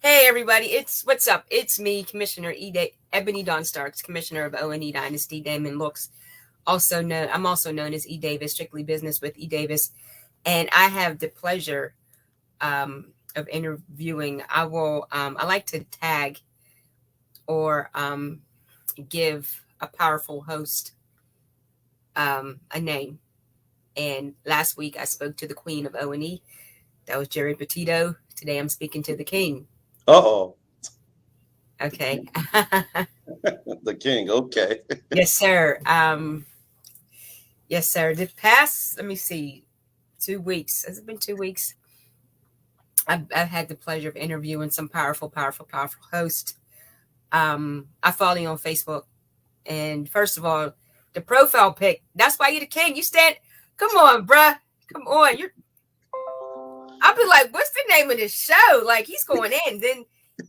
Hey everybody, what's up? It's me, Commissioner Ebony Dawn Starks, Commissioner of O.N.E Dynasty. Damon Looks, I'm also known as E. Davis, Strictly Business with E. Davis, and I have the pleasure of interviewing. I like to tag or give a powerful host a name. And last week I spoke to the Queen of O.N.E. That was Jerry Petito. Today I'm speaking to the King. Uh-oh. Okay. The king. Okay. Yes, sir. Yes, sir. The past, let me see, 2 weeks. Has it been 2 weeks? I've had the pleasure of interviewing some powerful hosts. I follow you on Facebook. And first of all, the profile pic, that's why you're the king. You stand, come on, bruh. Come on. I'll be like, what's the name of this show? Like, he's going in.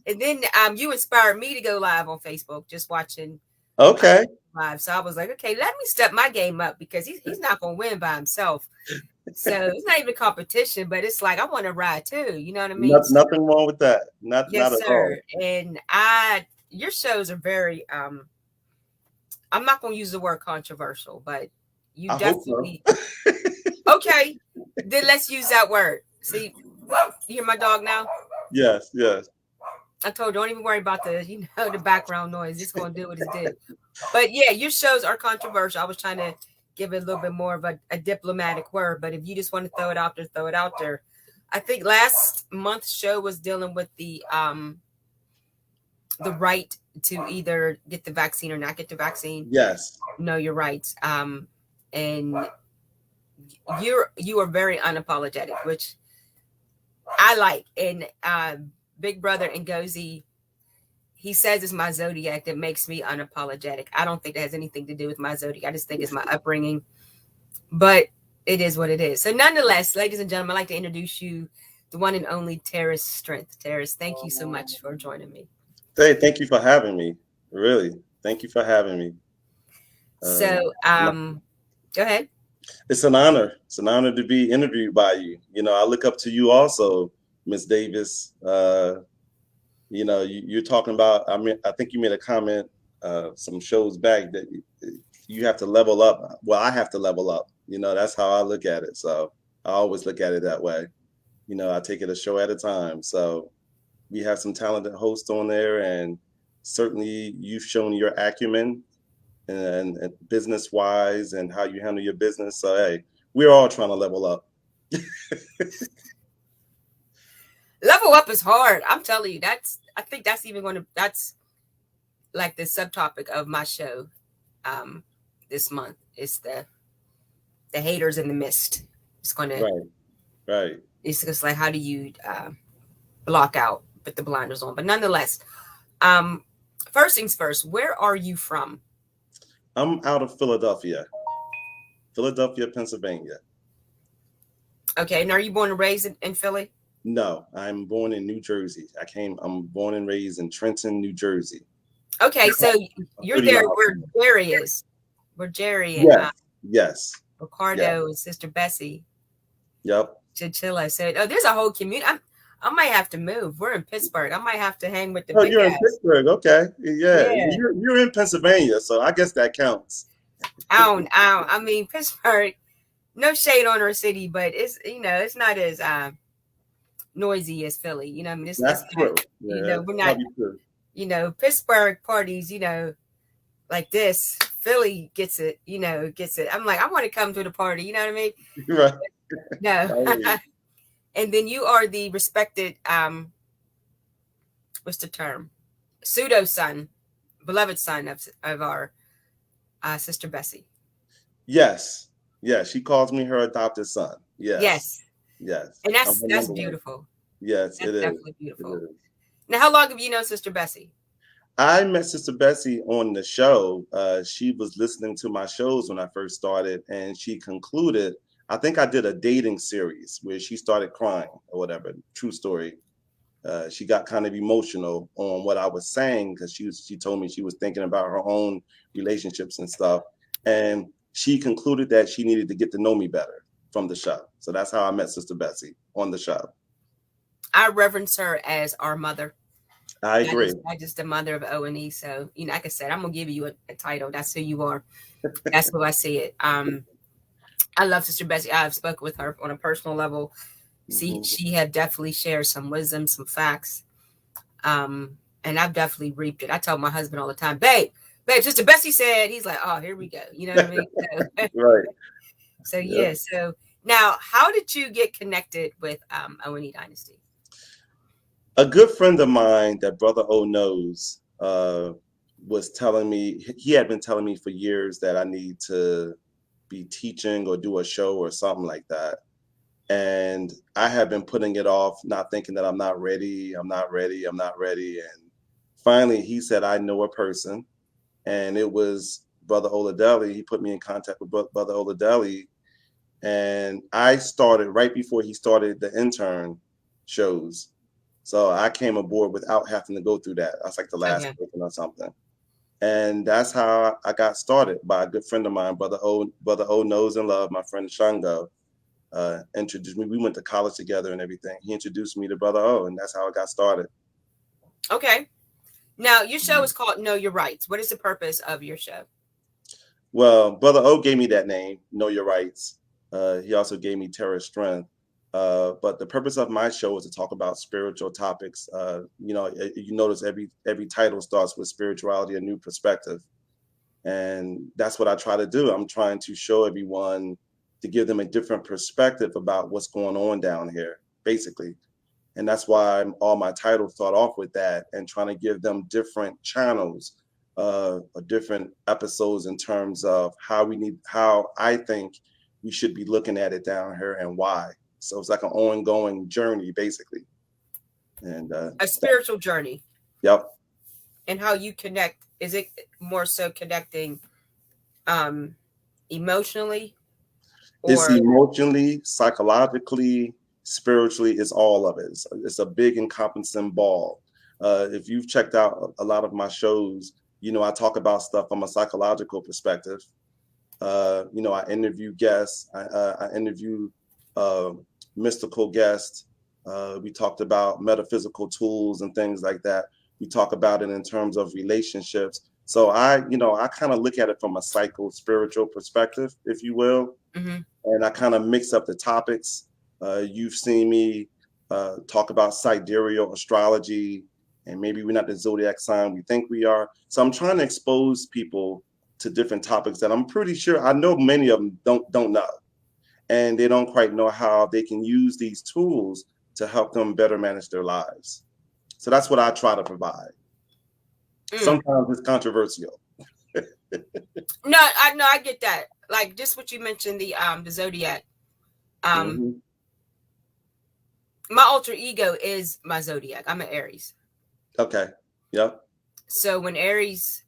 And then you inspired me to go live on Facebook, just watching Okay. live. So I was like, okay, let me step my game up because he's not going to win by himself. So it's not even a competition, but it's like I want to ride too. You know what I mean? Nothing wrong with that. Not Yes, at sir. all. And your shows are very. I'm not going to use the word controversial, but you I definitely. hope so. Okay, then let's use that word. See, you hear my dog now? Yes. I told you, don't even worry about the background noise. It's going to do what it did. But yeah, your shows are controversial. I was trying to give it a little bit more of a diplomatic word, but if you just want to throw it out there, throw it out there. I think last month's show was dealing with the right to either get the vaccine or not get the vaccine. Yes. Know your rights. And you are very unapologetic, which I like. And Big Brother Ngozi, he says it's my zodiac that makes me unapologetic. I don't think that has anything to do with my zodiac. I just think it's my upbringing. But it is what it is. So nonetheless, ladies and gentlemen, I'd like to introduce you the one and only Terris Strength. Terris, thank you so much for joining me. Hey, thank you for having me. Really. Thank you for having me. So go ahead. It's an honor. It's an honor to be interviewed by you. I look up to you also, Miss Davis. You're talking about, I think you made a comment some shows back that you have to level up. Well, I have to level up. That's how I look at it. So I always look at it that way. I take it a show at a time. So we have some talented hosts on there, and certainly you've shown your acumen and business wise and how you handle your business. So, hey, we're all trying to level up. Level up is hard. I'm telling you, I think that's that's like the subtopic of my show this month. It's the haters in the mist. It's going to, right. It's just like, how do you block out with the blinders on? But nonetheless, first things first, where are you from? I'm out of Philadelphia, Pennsylvania. Okay, and are you born and raised in Philly? No, I'm born in New Jersey. I'm born and raised in Trenton, New Jersey. Okay, so you're there where Jerry is. Where Jerry and yes. Ricardo and Sister Bessie. Yep. Chinchilla said, "Oh, there's a whole community. I might have to move. We're in Pittsburgh. I might have to hang with the big you're guys." In Pittsburgh. Okay. Yeah. You're in Pennsylvania, so I guess that counts. I mean, Pittsburgh, no shade on our city, but it's not as noisy as Philly. I mean, that's true. We're not, Pittsburgh parties, like this. Philly gets it. I'm like, I want to come to the party. You know what I mean? Right. No. And then you are the respected, what's the term? Pseudo son, beloved son of our Sister Bessie. Yes. She calls me her adopted son. Yes. And that's beautiful. Yes, that's it is. Definitely beautiful. It is. Now, how long have you known Sister Bessie? I met Sister Bessie on the show. She was listening to my shows when I first started, and she concluded, I think I did a dating series where she started crying or whatever. True story. She got kind of emotional on what I was saying because she told me she was thinking about her own relationships and stuff. And she concluded that she needed to get to know me better from the show. So that's how I met Sister Bessie on the show. I reverence her as our mother. I agree. I just the mother of O.N.E. So, like I said, I'm gonna give you a title. That's who you are. That's who I see it. I love Sister Bessie. I've spoken with her on a personal level. She had definitely shared some wisdom, some facts. And I've definitely reaped it. I tell my husband all the time, babe, Sister Bessie said, he's like, oh, here we go. You know what I mean? So, Right. so yeah. So now, how did you get connected with O.N.E. Dynasty? A good friend of mine that Brother O knows was telling me, he had been telling me for years that I need to be teaching or do a show or something like that. And I have been putting it off, not thinking that I'm not ready. And finally he said, I know a person. And it was Brother Oladelli. He put me in contact with Brother Oladelli. And I started right before he started the intern shows. So I came aboard without having to go through that. I was like the last person or something. And that's how I got started by a good friend of mine, Brother O knows and love, my friend Shango. Introduced me. We went to college together and everything. He introduced me to Brother O, and that's how it got started. Okay. Now, your show is called Know Your Rights. What is the purpose of your show? Well, Brother O gave me that name, Know Your Rights. He also gave me Terris Strength. But the purpose of my show is to talk about spiritual topics. You notice every title starts with spirituality, a new perspective. And that's what I try to do. I'm trying to show everyone, to give them a different perspective about what's going on down here, basically. And that's why all my titles start off with that, and trying to give them different channels, different episodes in terms of how I think we should be looking at it down here and why. So it's like an ongoing journey, basically. And a spiritual journey. Yep. And how you connect, is it more so connecting emotionally? It's emotionally, psychologically, spiritually, it's all of it. It's a big encompassing ball. If you've checked out a lot of my shows, I talk about stuff from a psychological perspective. I interview guests. I interview mystical guests. We talked about metaphysical tools and things like that. We talk about it in terms of relationships. So I kind of look at it from a psycho-spiritual perspective, if you will. Mm-hmm. And I kind of mix up the topics. You've seen me talk about sidereal astrology, and maybe we're not the zodiac sign we think we are. So I'm trying to expose people to different topics that I'm pretty sure, I know many of them don't know. And they don't quite know how they can use these tools to help them better manage their lives. So that's what I try to provide. Sometimes it's controversial. No, I get that. Like just what you mentioned, the zodiac. My alter ego is my zodiac. I'm an Aries. Okay. Yep. So when Aries,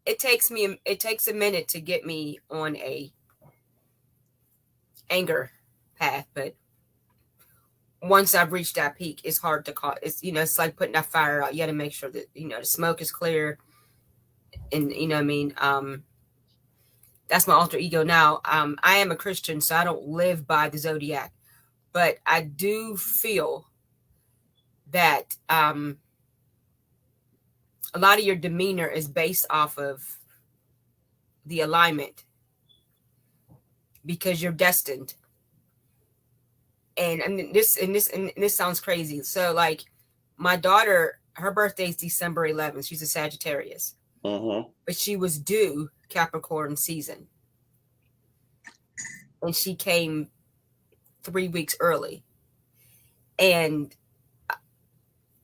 it takes a minute to get me on a anger path, but once I've reached that peak, it's hard to call. It's it's like putting that fire out. You got to make sure that the smoke is clear, and that's my alter ego. Now, I am a Christian, so I don't live by the zodiac, but I do feel that a lot of your demeanor is based off of the alignment, because you're destined. And this sounds crazy. So like my daughter, her birthday is December 11th. She's a Sagittarius, but she was due Capricorn season, and she came 3 weeks early. And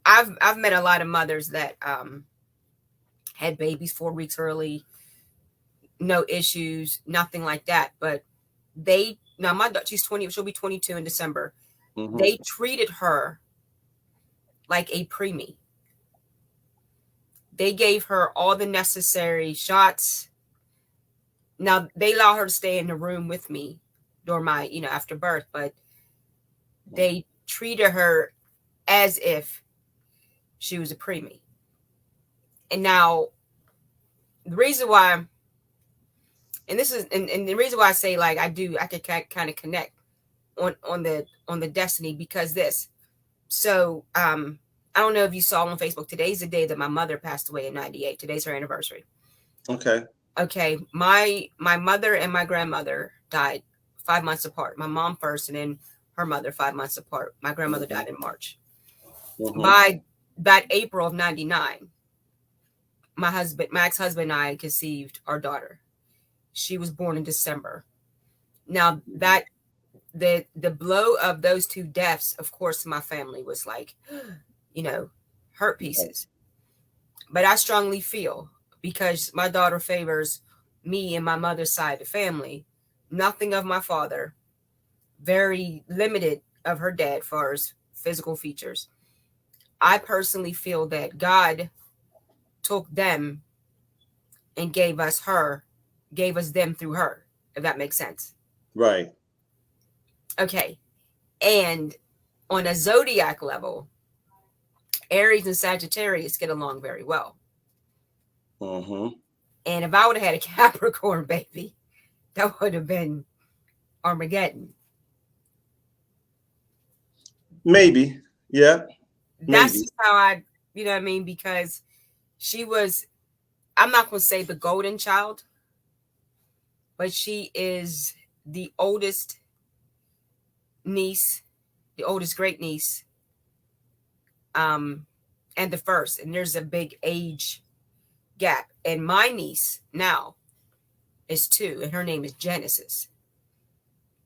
I've met a lot of mothers that had babies 4 weeks early, no issues, nothing like that. But my daughter, she's 20, she'll be 22 in December. They treated her like a preemie. They gave her all the necessary shots. Now they allow her to stay in the room with me during my, after birth, but they treated her as if she was a preemie. And now the reason why, and this is, and the reason why I say like I could kind of connect on the destiny, because this. So I don't know if you saw on Facebook, today's the day that my mother passed away in 98. Today's her anniversary. Okay. Okay. My mother and my grandmother died 5 months apart. My mom first, and then her mother 5 months apart. My grandmother died in March. By that April of 99, my ex-husband and I conceived our daughter. She was born in December. Now that the blow of those two deaths, of course, my family was like, hurt pieces. But I strongly feel, because my daughter favors me and my mother's side of the family, nothing of my father, very limited of her dad as far as physical features. I personally feel that God took them and gave us them through her, if that makes sense. Right. Okay. And on a zodiac level, Aries and Sagittarius get along very well. And if I would have had a Capricorn baby, that would have been Armageddon. Maybe. Yeah. That's just how I, you know what I mean? Because she was, I'm not going to say the golden child, but she is the oldest niece, the oldest great niece, and the first. And there's a big age gap. And my niece now is 2, and her name is Genesis.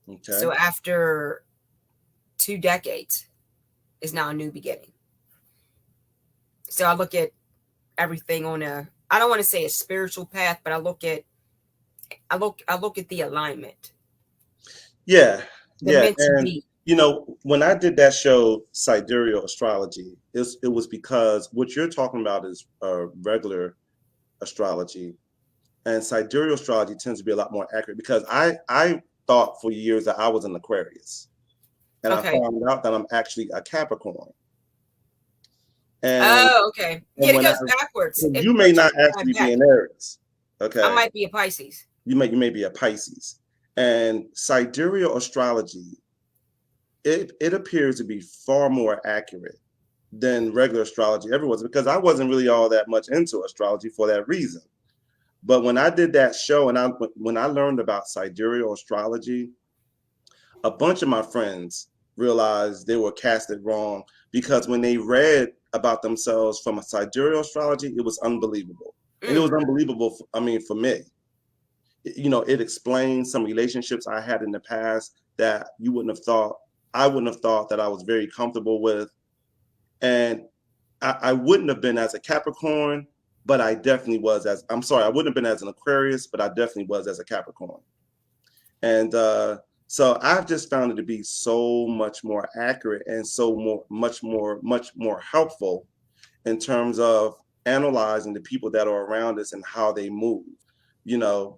Okay. So after 2 decades is now a new beginning. So I look at everything on I don't want to say a spiritual path, but I look at the alignment. Yeah. Yeah. And when I did that show, Sidereal Astrology, it was because what you're talking about is regular astrology, and Sidereal Astrology tends to be a lot more accurate, because I thought for years that I was an Aquarius, and I found out that I'm actually a Capricorn. And okay. Yeah, it goes backwards. You may not actually be an Aries. Okay. I might be a Pisces. You may be a Pisces. And Sidereal Astrology, it appears to be far more accurate than regular astrology ever was, because I wasn't really all that much into astrology for that reason. But when I did that show, and when I learned about Sidereal Astrology, a bunch of my friends realized they were casted wrong, because when they read about themselves from a Sidereal Astrology, it was unbelievable. And it was unbelievable, for me. It explained some relationships I had in the past that I wouldn't have thought that I was very comfortable with. And I wouldn't have been as a Capricorn, but I definitely was I wouldn't have been as an Aquarius, but I definitely was as a Capricorn. And so I've just found it to be so much more accurate, and much more helpful in terms of analyzing the people that are around us and how they move. The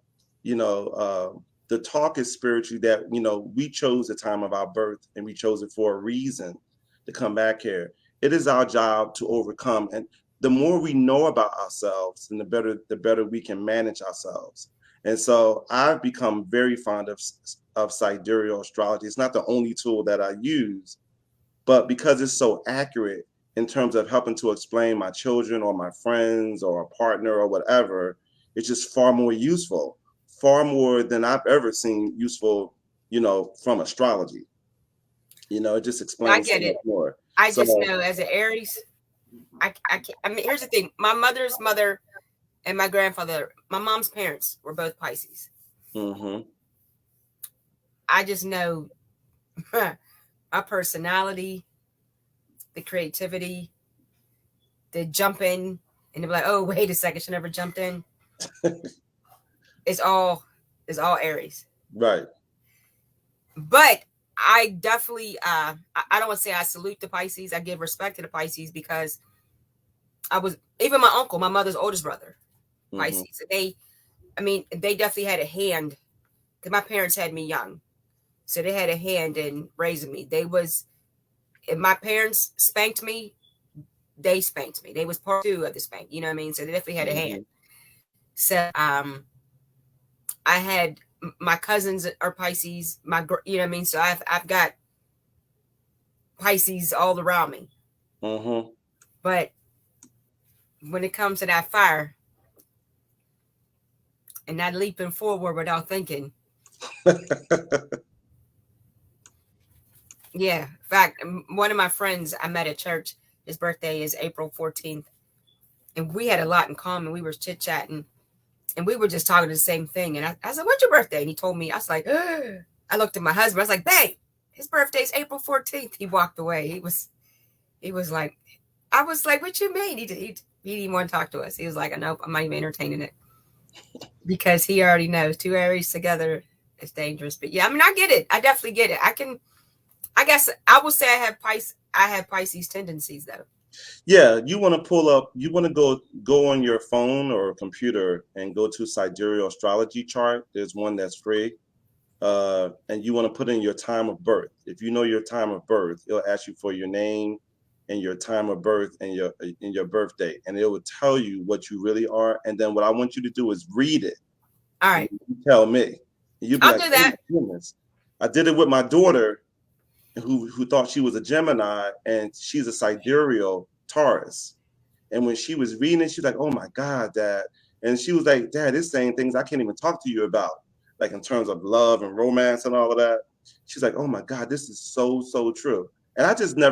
talk is spiritually that, we chose the time of our birth, and we chose it for a reason to come back here. It is our job to overcome. And the more we know about ourselves, and the better we can manage ourselves. And so I've become very fond of Sidereal Astrology. It's not the only tool that I use, but because it's so accurate in terms of helping to explain my children or my friends or a partner or whatever, it's just far more useful, far more than I've ever seen useful, from astrology. It just explains so much more. I just know as an Aries, I mean, here's the thing. My mother's mother and my grandfather, my mom's parents were both Pisces. I just know our personality, the creativity, the jumping, and they're like, oh, wait a second, she never jumped in. It's all Aries. Right. But I definitely, I don't want to say I salute the Pisces. I give respect to the Pisces, because even my uncle, my mother's oldest brother, Pisces. They definitely had a hand, because my parents had me young. So they had a hand in raising me. If my parents spanked me, they spanked me. They was part 2 of the spank, you know what I mean? So they definitely had a hand. So I had, my cousins are Pisces, you know what I mean? So I've got Pisces all around me. But when it comes to that fire and that leaping forward without thinking, yeah. In fact, one of my friends I met at church, his birthday is April 14th. And we had a lot in common. We were chit chatting and we were just talking the same thing. And I said, "What's your birthday?" And he told me, I was like, ugh. I looked at my husband. I was like, "Babe, his birthday's April 14th. He walked away. He was like, I was like, "What you mean?" He didn't want to talk to us. He was like, "Nope, I'm not even entertaining it." Because he already knows 2 Aries together is dangerous. But yeah, I mean, I get it. I definitely get it. I guess I would say I have Pisces tendencies though. Yeah, you want to pull up, you want to go on your phone or computer and go to Sidereal Astrology chart. There's one that's free. And you want to put in your time of birth. If you know your time of birth, it'll ask you for your name and your time of birth and your birthday, and it will tell you what you really are. And then what I want you to do is read it. All right. You tell me. And you'll be I'll like, do that. "Oh my goodness." I did it with my daughter who thought she was a Gemini, and she's a sidereal Taurus. And when she was reading it, she's like, "Oh my God, Dad." And she was like, "Dad, it's saying things I can't even talk to you about, like in terms of love and romance and all of that." She's like, "Oh my God, this is so, so true." And I just I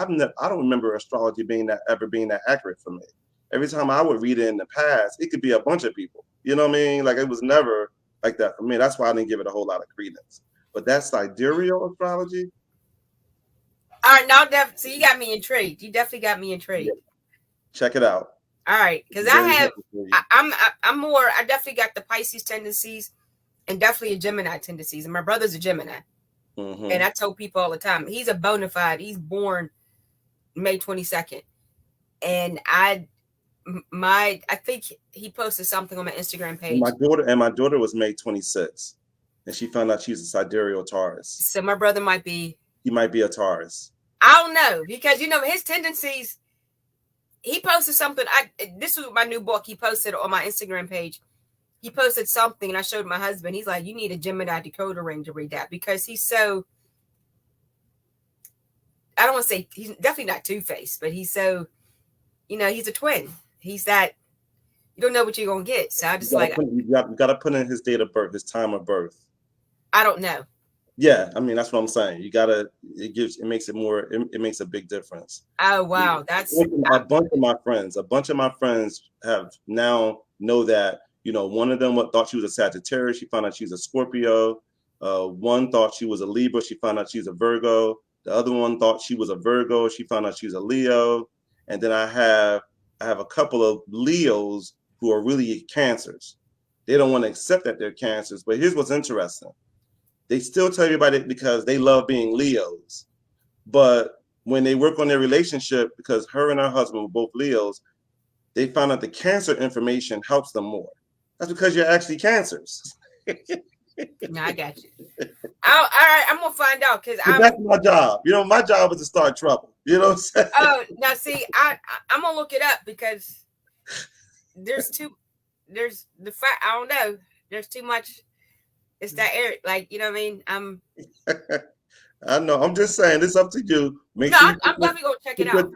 don't remember astrology being that accurate for me. Every time I would read it in the past, it could be a bunch of people. You know what I mean? Like it was never like that for me. That's why I didn't give it a whole lot of credence. But that sidereal astrology, All right, now so you got me intrigued. You definitely got me intrigued. check it out. All right, because I definitely got the Pisces tendencies and definitely a Gemini tendencies. And my brother's a Gemini. Mm-hmm. And I tell people all the time, he's a bona fide, he's born May 22nd. And I think he posted something on my Instagram page. My daughter was May 26th, and she found out she's a sidereal Taurus. So my brother might be. He might be a Taurus. I don't know, because his tendencies. He posted something. This was my new book. He posted on my Instagram page. He posted something, and I showed my husband. He's like, "You need a Gemini decoder ring to read that," because he's so. I don't want to say he's definitely not two-faced, but he's so. He's a twin. He's that. You don't know what you're gonna get. So I just you got to put in his date of birth, his time of birth. I don't know. Yeah, I mean that's what I'm saying. It makes a big difference. Oh wow, that's a bunch of my friends have now know that one of them thought she was a Sagittarius. She found out she's a Scorpio. One thought she was a Libra. She found out she's a Virgo. The other one thought she was a Virgo. She found out she's a Leo. And then I have a couple of Leos who are really Cancers. They don't want to accept that they're Cancers. But here's what's interesting. They still tell everybody because they love being Leos. But when they work on their relationship, because her and her husband were both Leos, they found out the Cancer information helps them more. That's because you're actually Cancers. No, I got you. All right, I'm gonna find out because that's my job. My job is to start trouble. You know what I'm saying? Oh, now see, I'm gonna look it up because there's the fact I don't know. There's too much. It's that area, like what I mean. I know. I'm just saying. It's up to you. I'm definitely gonna check it out.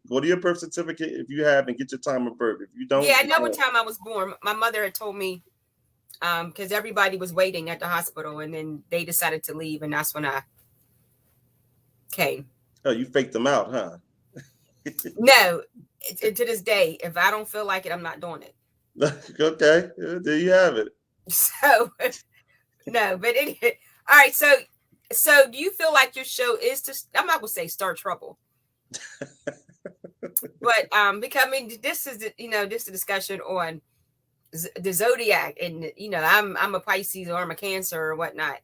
Go to your birth certificate if you have, and get your time of birth. If you don't, yeah, I know what time I was born. My mother had told me, because everybody was waiting at the hospital, and then they decided to leave, and that's when I came. Oh, you faked them out, huh? No, to this day, if I don't feel like it, I'm not doing it. Okay, there you have it. So, no, but anyway, all right. So do you feel like your show is I'm not gonna say start trouble, but because I mean, this is a discussion on the zodiac, and I'm a Pisces or I'm a Cancer or whatnot.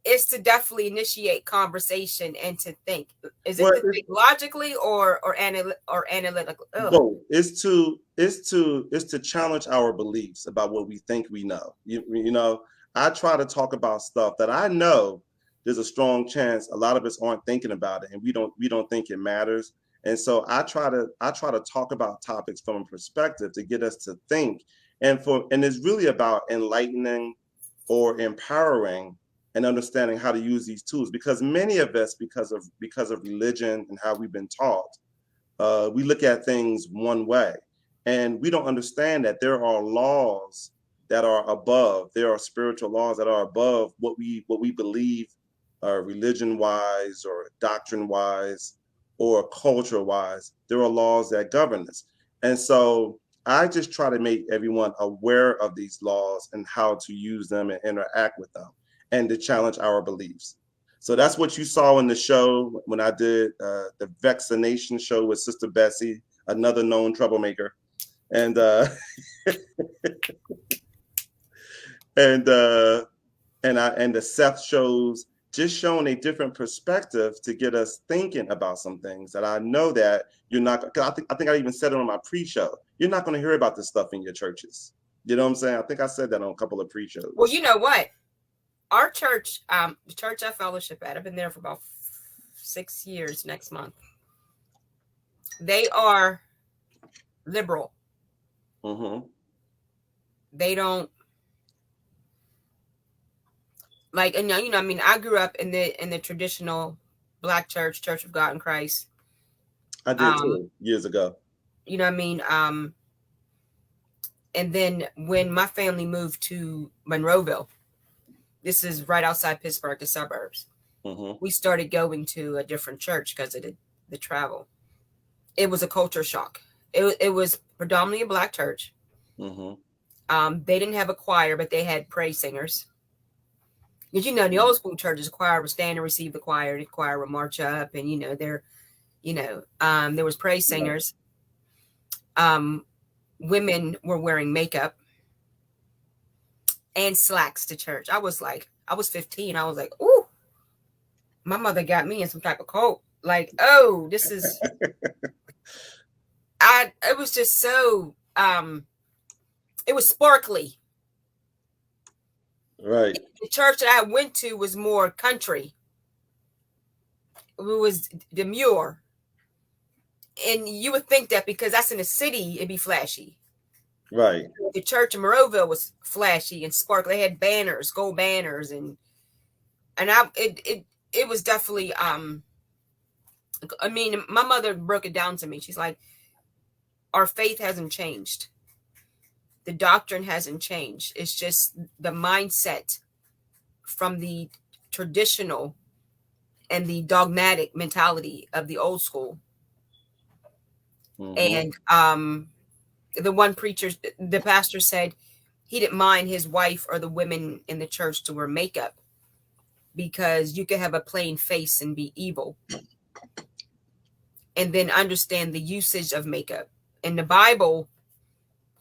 It's to definitely initiate conversation and to think. Is it to think logically or analytically? No, it's to challenge our beliefs about what we think we know. I try to talk about stuff that I know there's a strong chance a lot of us aren't thinking about it, and we don't think it matters. And so I try to talk about topics from a perspective to get us to think, and it's really about enlightening or empowering and understanding how to use these tools, because many of us, because of religion and how we've been taught, we look at things one way, and we don't understand that there are laws that are above. There are spiritual laws that are above what we believe, religion wise or doctrine wise or culture wise. There are laws that govern us, and so I just try to make everyone aware of these laws and how to use them and interact with them, and to challenge our beliefs. So that's what you saw in the show when I did the vaccination show with Sister Bessie, another known troublemaker, and and and the Seth shows, just showing a different perspective to get us thinking about some things that I know that you're not. Cause I think I even said it on my pre-show. You're not going to hear about this stuff in your churches. You know what I'm saying? I think I said that on a couple of pre-shows. Well, you know what? Our church, the church I fellowship at, I've been there for about 6 years next month. They are liberal. Mm-hmm. They don't like, and you know, I mean, I grew up in the traditional Black church, Church of God in Christ. I did too, years ago. You know what I mean? And then when my family moved to Monroeville, this is right outside Pittsburgh, the suburbs, Mm-hmm. we started going to a different church because of the travel. It was a culture shock. It was predominantly a Black church. Mm-hmm. They didn't have a choir, but they had praise singers. Because, you know, in the old school churches, the choir would stand and receive the choir would march up, and, you know, there was praise singers. Women were wearing makeup and slacks to church. I was 15. I was like, ooh, my mother got me in some type of coat. Like, oh, this is, it was just so, it was sparkly. Right. The church that I went to was more country. It was demure. And you would think that because that's in the city, it'd be flashy. Right. The church in Monroeville was flashy and sparkly. They had banners, gold banners, and it was definitely I mean, my mother broke it down to me. She's like, our faith hasn't changed. The doctrine hasn't changed. It's just the mindset from the traditional and the dogmatic mentality of the old school. Mm-hmm. And the one preacher, the pastor said he didn't mind his wife or the women in the church to wear makeup because you could have a plain face and be evil. And then understand the usage of makeup. In the Bible,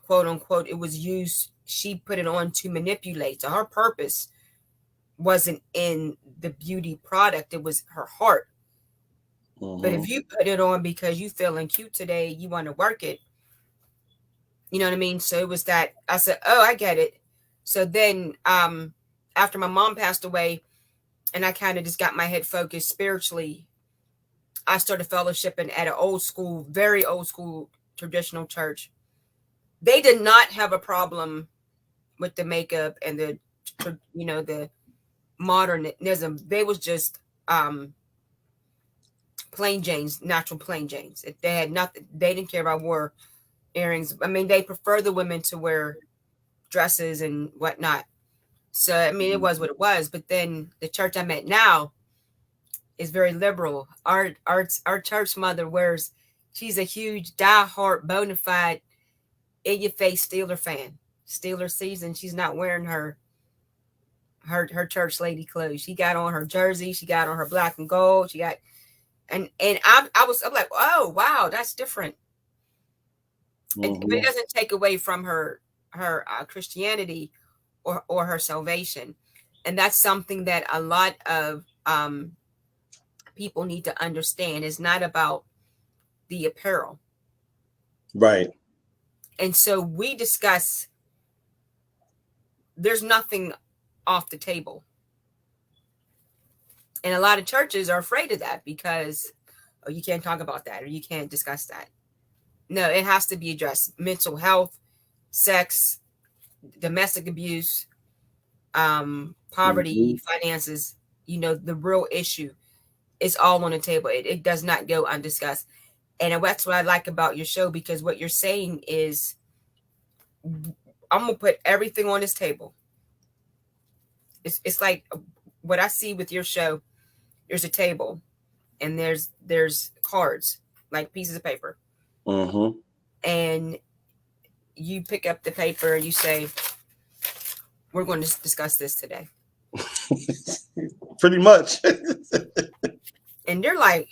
quote unquote, it was used, she put it on to manipulate. So her purpose wasn't in the beauty product, it was her heart. Mm-hmm. But if you put it on because you feeling cute today, you want to work it, you know what I mean? So it was that I said, oh, I get it. So then after my mom passed away and I kind of just got my head focused spiritually, I started fellowshipping at an old school, very old school traditional church. They did not have a problem with the makeup and the modernism. They was just plain Janes, natural plain Janes. They had nothing. They didn't care about wore earrings. I mean, they prefer the women to wear dresses and whatnot. So I mean, it was what it was. But then the church I'm at now is very liberal. Our church mother wears. She's a huge diehard, bona fide, in your face Steeler fan. Steeler season. She's not wearing her church lady clothes. She got on her jersey. She got on her black and gold. She got, and I'm like, oh wow, that's different. Mm-hmm. But it doesn't take away from her Christianity or her salvation, and that's something that a lot of people need to understand. It's not about the apparel, right? And so we discuss. There's nothing off the table. And a lot of churches are afraid of that because, oh, you can't talk about that or you can't discuss that. No, it has to be addressed. Mental health, sex, domestic abuse, poverty, finances, the real issue is all on the table. It does not go undiscussed. And that's what I like about your show, because what you're saying is, I'm gonna put everything on this table. It's like what I see with your show. There's a table, and there's cards, like pieces of paper, Mm-hmm. and you pick up the paper. You say, "We're going to discuss this today," Pretty much. and they're like,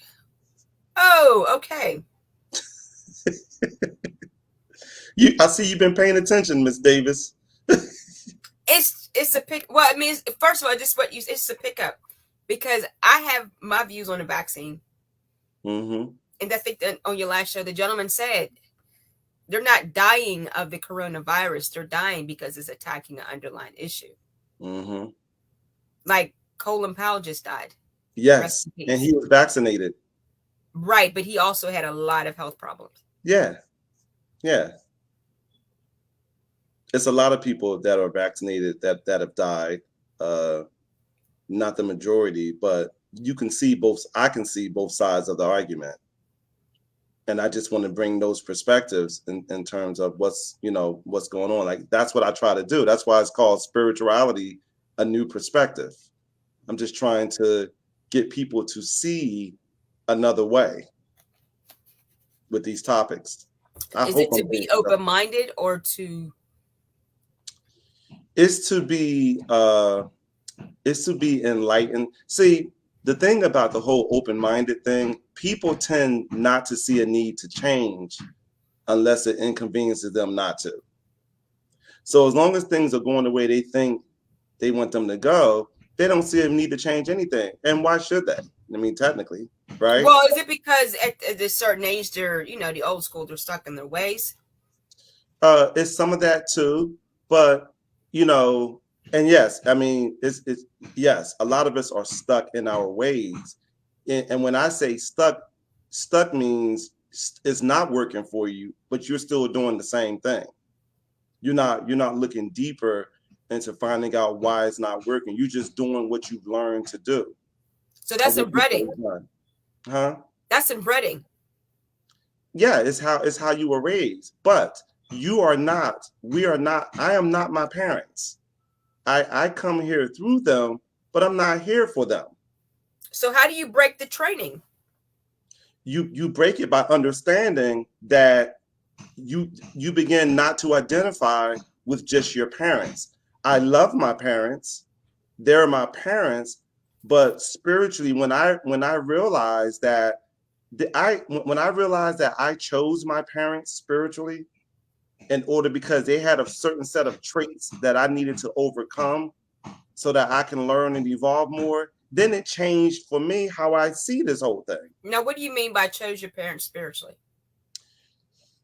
"Oh, okay." I see you've been paying attention, Miss Davis. It's a pick. Well, I mean, first of all, just what you, it's a pickup, because I have my views on the vaccine, Mm-hmm. and I think that on your last show, the gentleman said they're not dying of the coronavirus; they're dying because it's attacking an underlying issue. Mm-hmm. Like Colin Powell just died. Yes, and he was vaccinated. Right, but he also had a lot of health problems. Yeah, yeah. It's a lot of people that are vaccinated that have died. Not the majority, but you can see both. I can see both sides of the argument, and I just want to bring those perspectives in terms of what's going on. Like that's what I try to do. That's why it's called spirituality, a new perspective. I'm just trying to get people to see another way with these topics. Is it to be open-minded or to? It's to be enlightened. See, the thing about the whole open-minded thing, people tend not to see a need to change unless it inconveniences them not to. So as long as things are going the way they think they want them to go, they don't see a need to change anything. And why should they? I mean, technically, right? Well, is it because at a certain age, they're, the old school, they're stuck in their ways? It's some of that too, but and yes, I mean, it's yes, a lot of us are stuck in our ways, and when I say stuck means it's not working for you, but you're still doing the same thing. You're not looking deeper into finding out why it's not working. You're just doing what you've learned to do. So that's inbreeding. Huh? That's inbreeding. Yeah, it's how you were raised. But we are not, I am not my parents. I come here through them, but I'm not here for them. So how do you break the training? You break it by understanding that you begin not to identify with just your parents. I love my parents. They're my parents, but spiritually, when I realized that I chose my parents spiritually in order, because they had a certain set of traits that I needed to overcome so that I can learn and evolve more, then it changed for me how I see this whole thing. Now, what do you mean by chose your parents spiritually?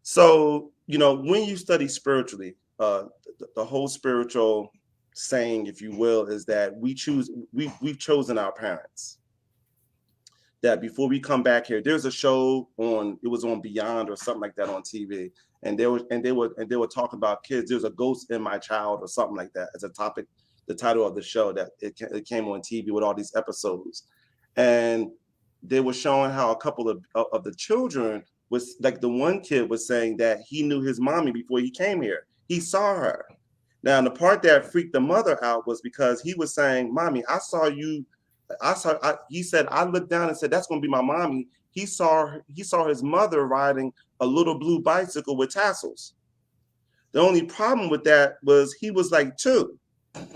So, when you study spiritually, the whole spiritual saying, if you will, is that we've chosen our parents. That before we come back here, there's a show it was on Beyond or something like that on TV, and they were talking about kids. There's a ghost in my child or something like that as a topic, the title of the show, that it came on TV with all these episodes, and they were showing how a couple of the children was, like, the one kid was saying that he knew his mommy before he came here. He saw her. Now, the part that freaked the mother out was because he was saying, "Mommy, I saw you." He said, I looked down and said, "That's going to be my mommy." He saw his mother riding a little blue bicycle with tassels. The only problem with that was he was like 2. And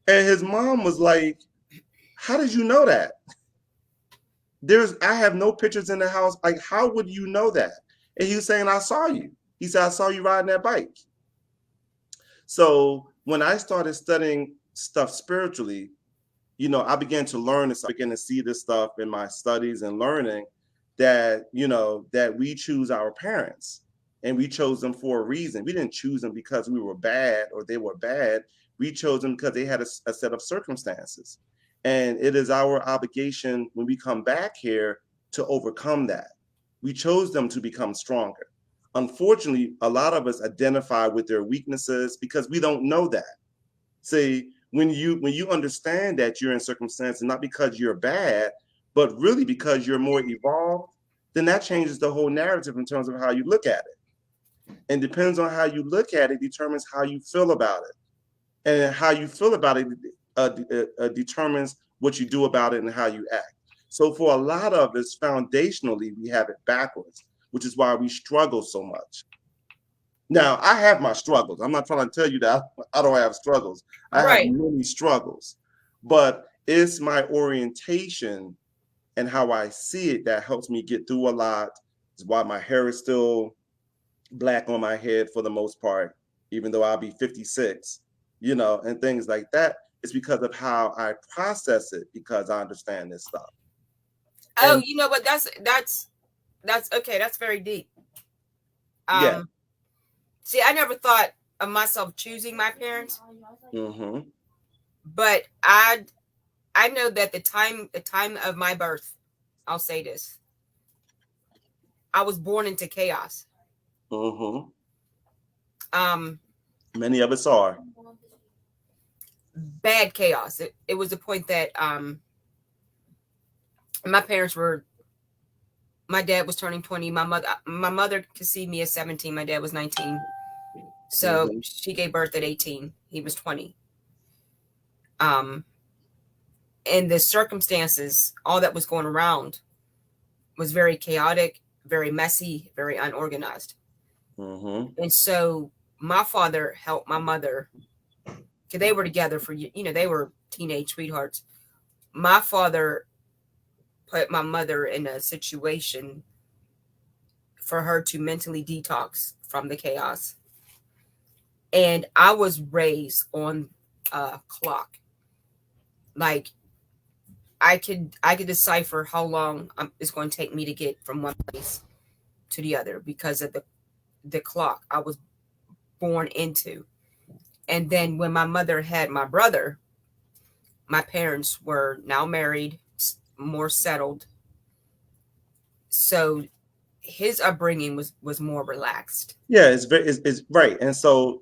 his mom was like, "How did you know that? I have no pictures in the house. Like, how would you know that?" And he was saying, "I saw you." He said, "I saw you riding that bike." So when I started studying stuff spiritually, I began to learn this. I began to see this stuff in my studies and learning that, that we choose our parents, and we chose them for a reason. We didn't choose them because we were bad or they were bad. We chose them because they had a set of circumstances. And it is our obligation when we come back here to overcome that. We chose them to become stronger. Unfortunately, a lot of us identify with their weaknesses because we don't know that. See, when you understand that you're in circumstances not because you're bad, but really because you're more evolved, then that changes the whole narrative in terms of how you look at it. And depends on how you look at it determines how you feel about it. And how you feel about it determines what you do about it and how you act. So for a lot of us, foundationally, we have it backwards, which is why we struggle so much. Now, I have my struggles. I'm not trying to tell you that I don't have struggles. I have Right. many struggles, but it's my orientation and how I see it that helps me get through a lot. It's why my hair is still black on my head for the most part, even though I'll be 56, and things like that. It's because of how I process it, because I understand this stuff. Oh, And you know what? That's okay. That's very deep. yeah. See, I never thought of myself choosing my parents, Mm-hmm. but I know that the time of my birth, I'll say this, I was born into chaos. Mm-hmm. Um, Many of us are. Bad chaos. It was the point that my parents were. My dad was turning 20. My mother conceived me at 17. My dad was 19. So Mm-hmm. she gave birth at 18. He was 20. And the circumstances, all that was going around, was very chaotic, very messy, very unorganized. Mm-hmm. And so my father helped my mother, because they were together for, they were teenage sweethearts. My father put my mother in a situation for her to mentally detox from the chaos. And I was raised on a clock. Like, I could decipher how long it's going to take me to get from one place to the other because of the clock I was born into. And then when my mother had my brother, my parents were now married, more settled. So his upbringing was more relaxed. Yeah, it's right. And so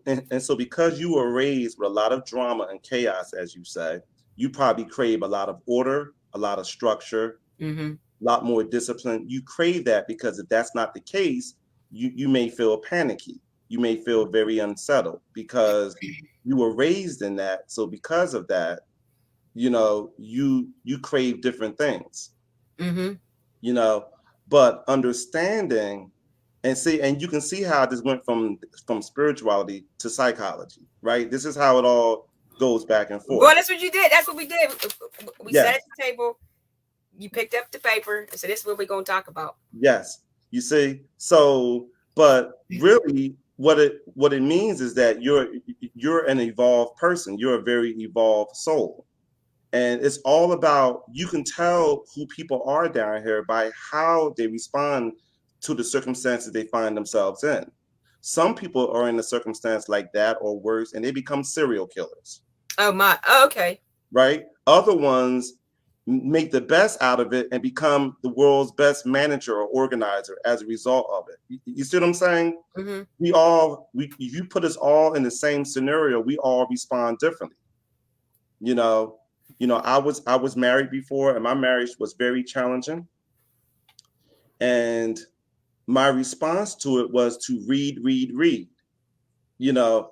because you were raised with a lot of drama and chaos, as you say, you probably crave a lot of order, a lot of structure, Mm-hmm. a lot more discipline. You crave that because if that's not the case, you may feel panicky. You may feel very unsettled because you were raised in that. So because of that, you crave different things. Mm-hmm. you know but understanding and you can see how this went from spirituality to psychology, right? This is how it all goes back and Well, forth. that's what you did. That's what we did. We sat Yes, at the table. You picked up the paper and said, "This is what we're going to talk about." yes, you see. So but really what it means is that you're an evolved person. You're a very evolved soul. And it's all about, you can tell who people are down here by how they respond to the circumstances they find themselves in. Some people are in a circumstance like that or worse, and they become serial killers, Oh my. Oh, okay. right? Other ones make the best out of it and become the world's best manager or organizer as a result of it. You see what I'm saying? Mm-hmm. If you put us all in the same scenario, we all respond differently. You know, I was married before, and my marriage was very challenging. And my response to it was to read, read, read.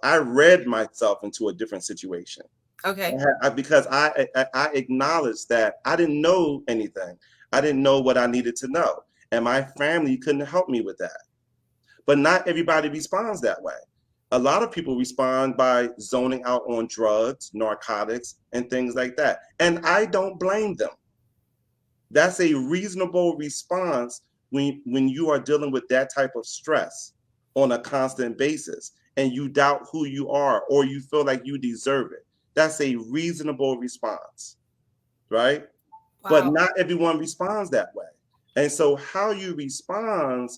I read myself into a different situation. Okay. Because I acknowledged that I didn't know anything. I didn't know what I needed to know, and my family couldn't help me with that. But not everybody responds that way. A lot of people respond by zoning out on drugs, narcotics, and things like that. And I don't blame them. That's a reasonable response when you are dealing with that type of stress on a constant basis and you doubt who you are or you feel like you deserve it. That's a reasonable response, right? But Wow. not everyone responds that way. And so how you respond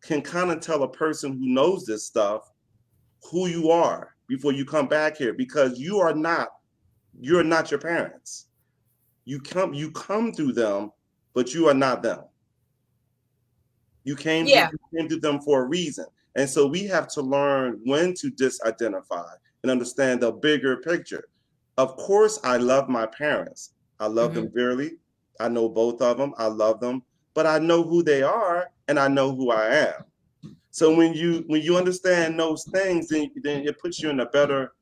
can kind of tell a person who knows this stuff who you are before you come back here, because you're not your parents. You come through them, but you are not them. Yeah. You came through them for a reason. And so we have to learn when to disidentify and understand the bigger picture. Of course, I love my parents. I love Mm-hmm. them dearly. I know both of them. I love them. but I know who they are and I know who I am. So when you understand those things, then it puts you in a better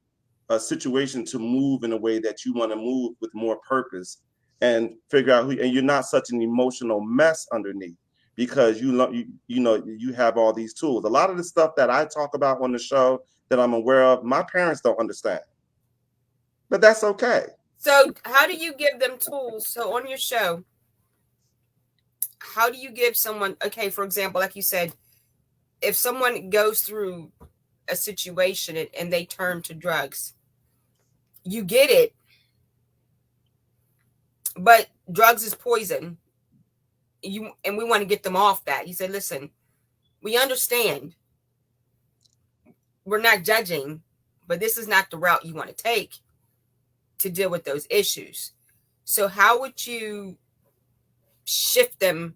situation to move in a way that you want to move with more purpose and figure out who, and you're not such an emotional mess underneath because you have all these tools. A lot of the stuff that I talk about on the show that I'm aware of, my parents don't understand, but that's okay. So how do you give them tools? So on your show, how do you give someone, okay, for example, like you said, if someone goes through a situation and they turn to drugs, you get it, but drugs is poison. And we want to get them off that. You said, listen, we understand. We're not judging, but this is not the route you want to take to deal with those issues. So how would you shift them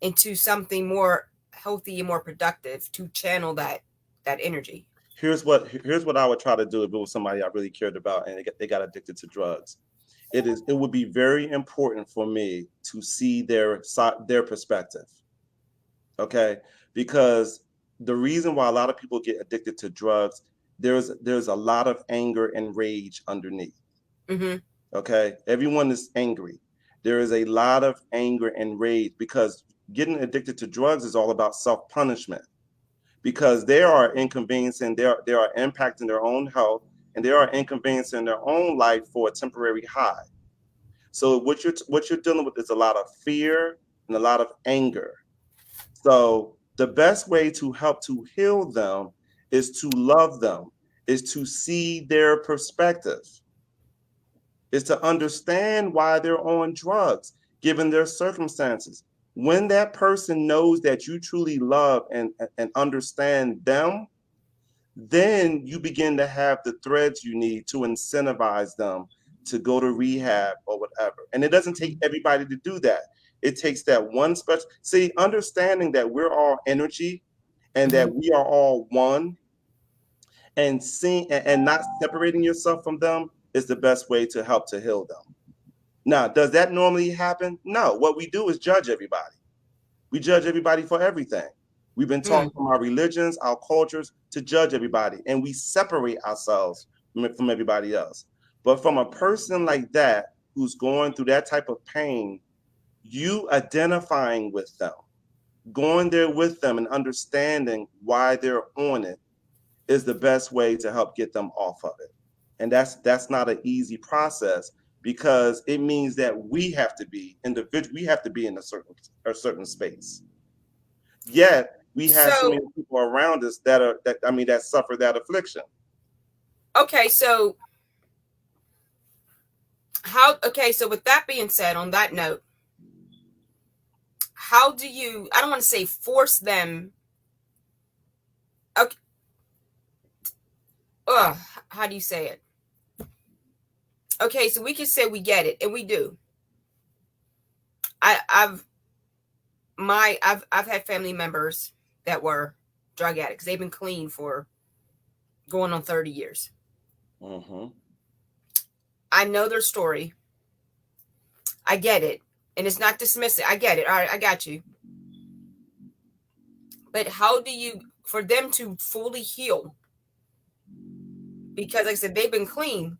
into something more healthy and more productive to channel that energy? Here's what I would try to do if it was somebody I really cared about and they got addicted to drugs. It would be very important for me to see their perspective. Okay, because the reason why a lot of people get addicted to drugs, there's a lot of anger and rage underneath. Mm-hmm. Okay, everyone is angry. There is a lot of anger and rage because getting addicted to drugs is all about self-punishment, because they are inconveniencing, they are impacting their own health, and they are inconveniencing their own life for a temporary high. So what you're dealing with is a lot of fear and a lot of anger. So the best way to help to heal them is to love them, is to see their perspective, is to understand why they're on drugs, given their circumstances. When that person knows that you truly love and understand them, then you begin to have the threads you need to incentivize them to go to rehab or whatever. And it doesn't take everybody to do that. It takes that one special, see, understanding that we're all energy and that we are all one, and seeing and not separating yourself from them is the best way to help to heal them. Now, does that normally happen? No. What we do is judge everybody. We judge everybody for everything. We've been taught from our religions, our cultures, to judge everybody, and we separate ourselves from everybody else. But from a person like that who's going through that type of pain, you identifying with them, going there with them and understanding why they're on it is the best way to help get them off of it. And that's not an easy process, because it means that we have to be individual, we have to be in a certain space. Yet we have so many people around us that suffer that affliction. Okay, so so with that being said, on that note, how do you, I don't want to say force them. Okay. How do you say it? Okay, so we can say we get it, and we do. I've had family members that were drug addicts. They've been clean for going on 30 years. Mm-hmm. I know their story. I get it. And it's not dismissive. I get it. All right, I got you. But how do you, for them to fully heal, because like I said, they've been clean,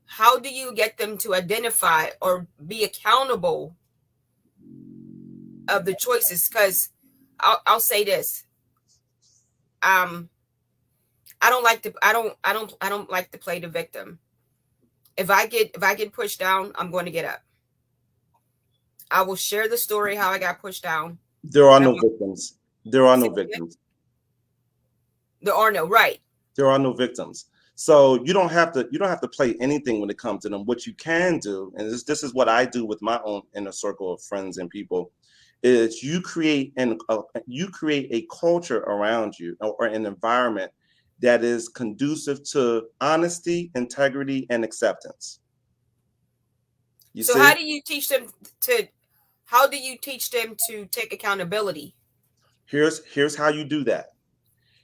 how do you get them to identify or be accountable of the choices? Because I'll say this. I don't like to play the victim. If I get pushed down, I'm going to get up. I will share the story how I got pushed down. There are no victims. There are no victims. There are no, right. There are no victims. So you don't have to play anything when it comes to them. What you can do, and this is what I do with my own inner circle of friends and people, is you create a culture around you, or an environment that is conducive to honesty, integrity, and acceptance. So how do you teach them to take accountability? Here's how you do that.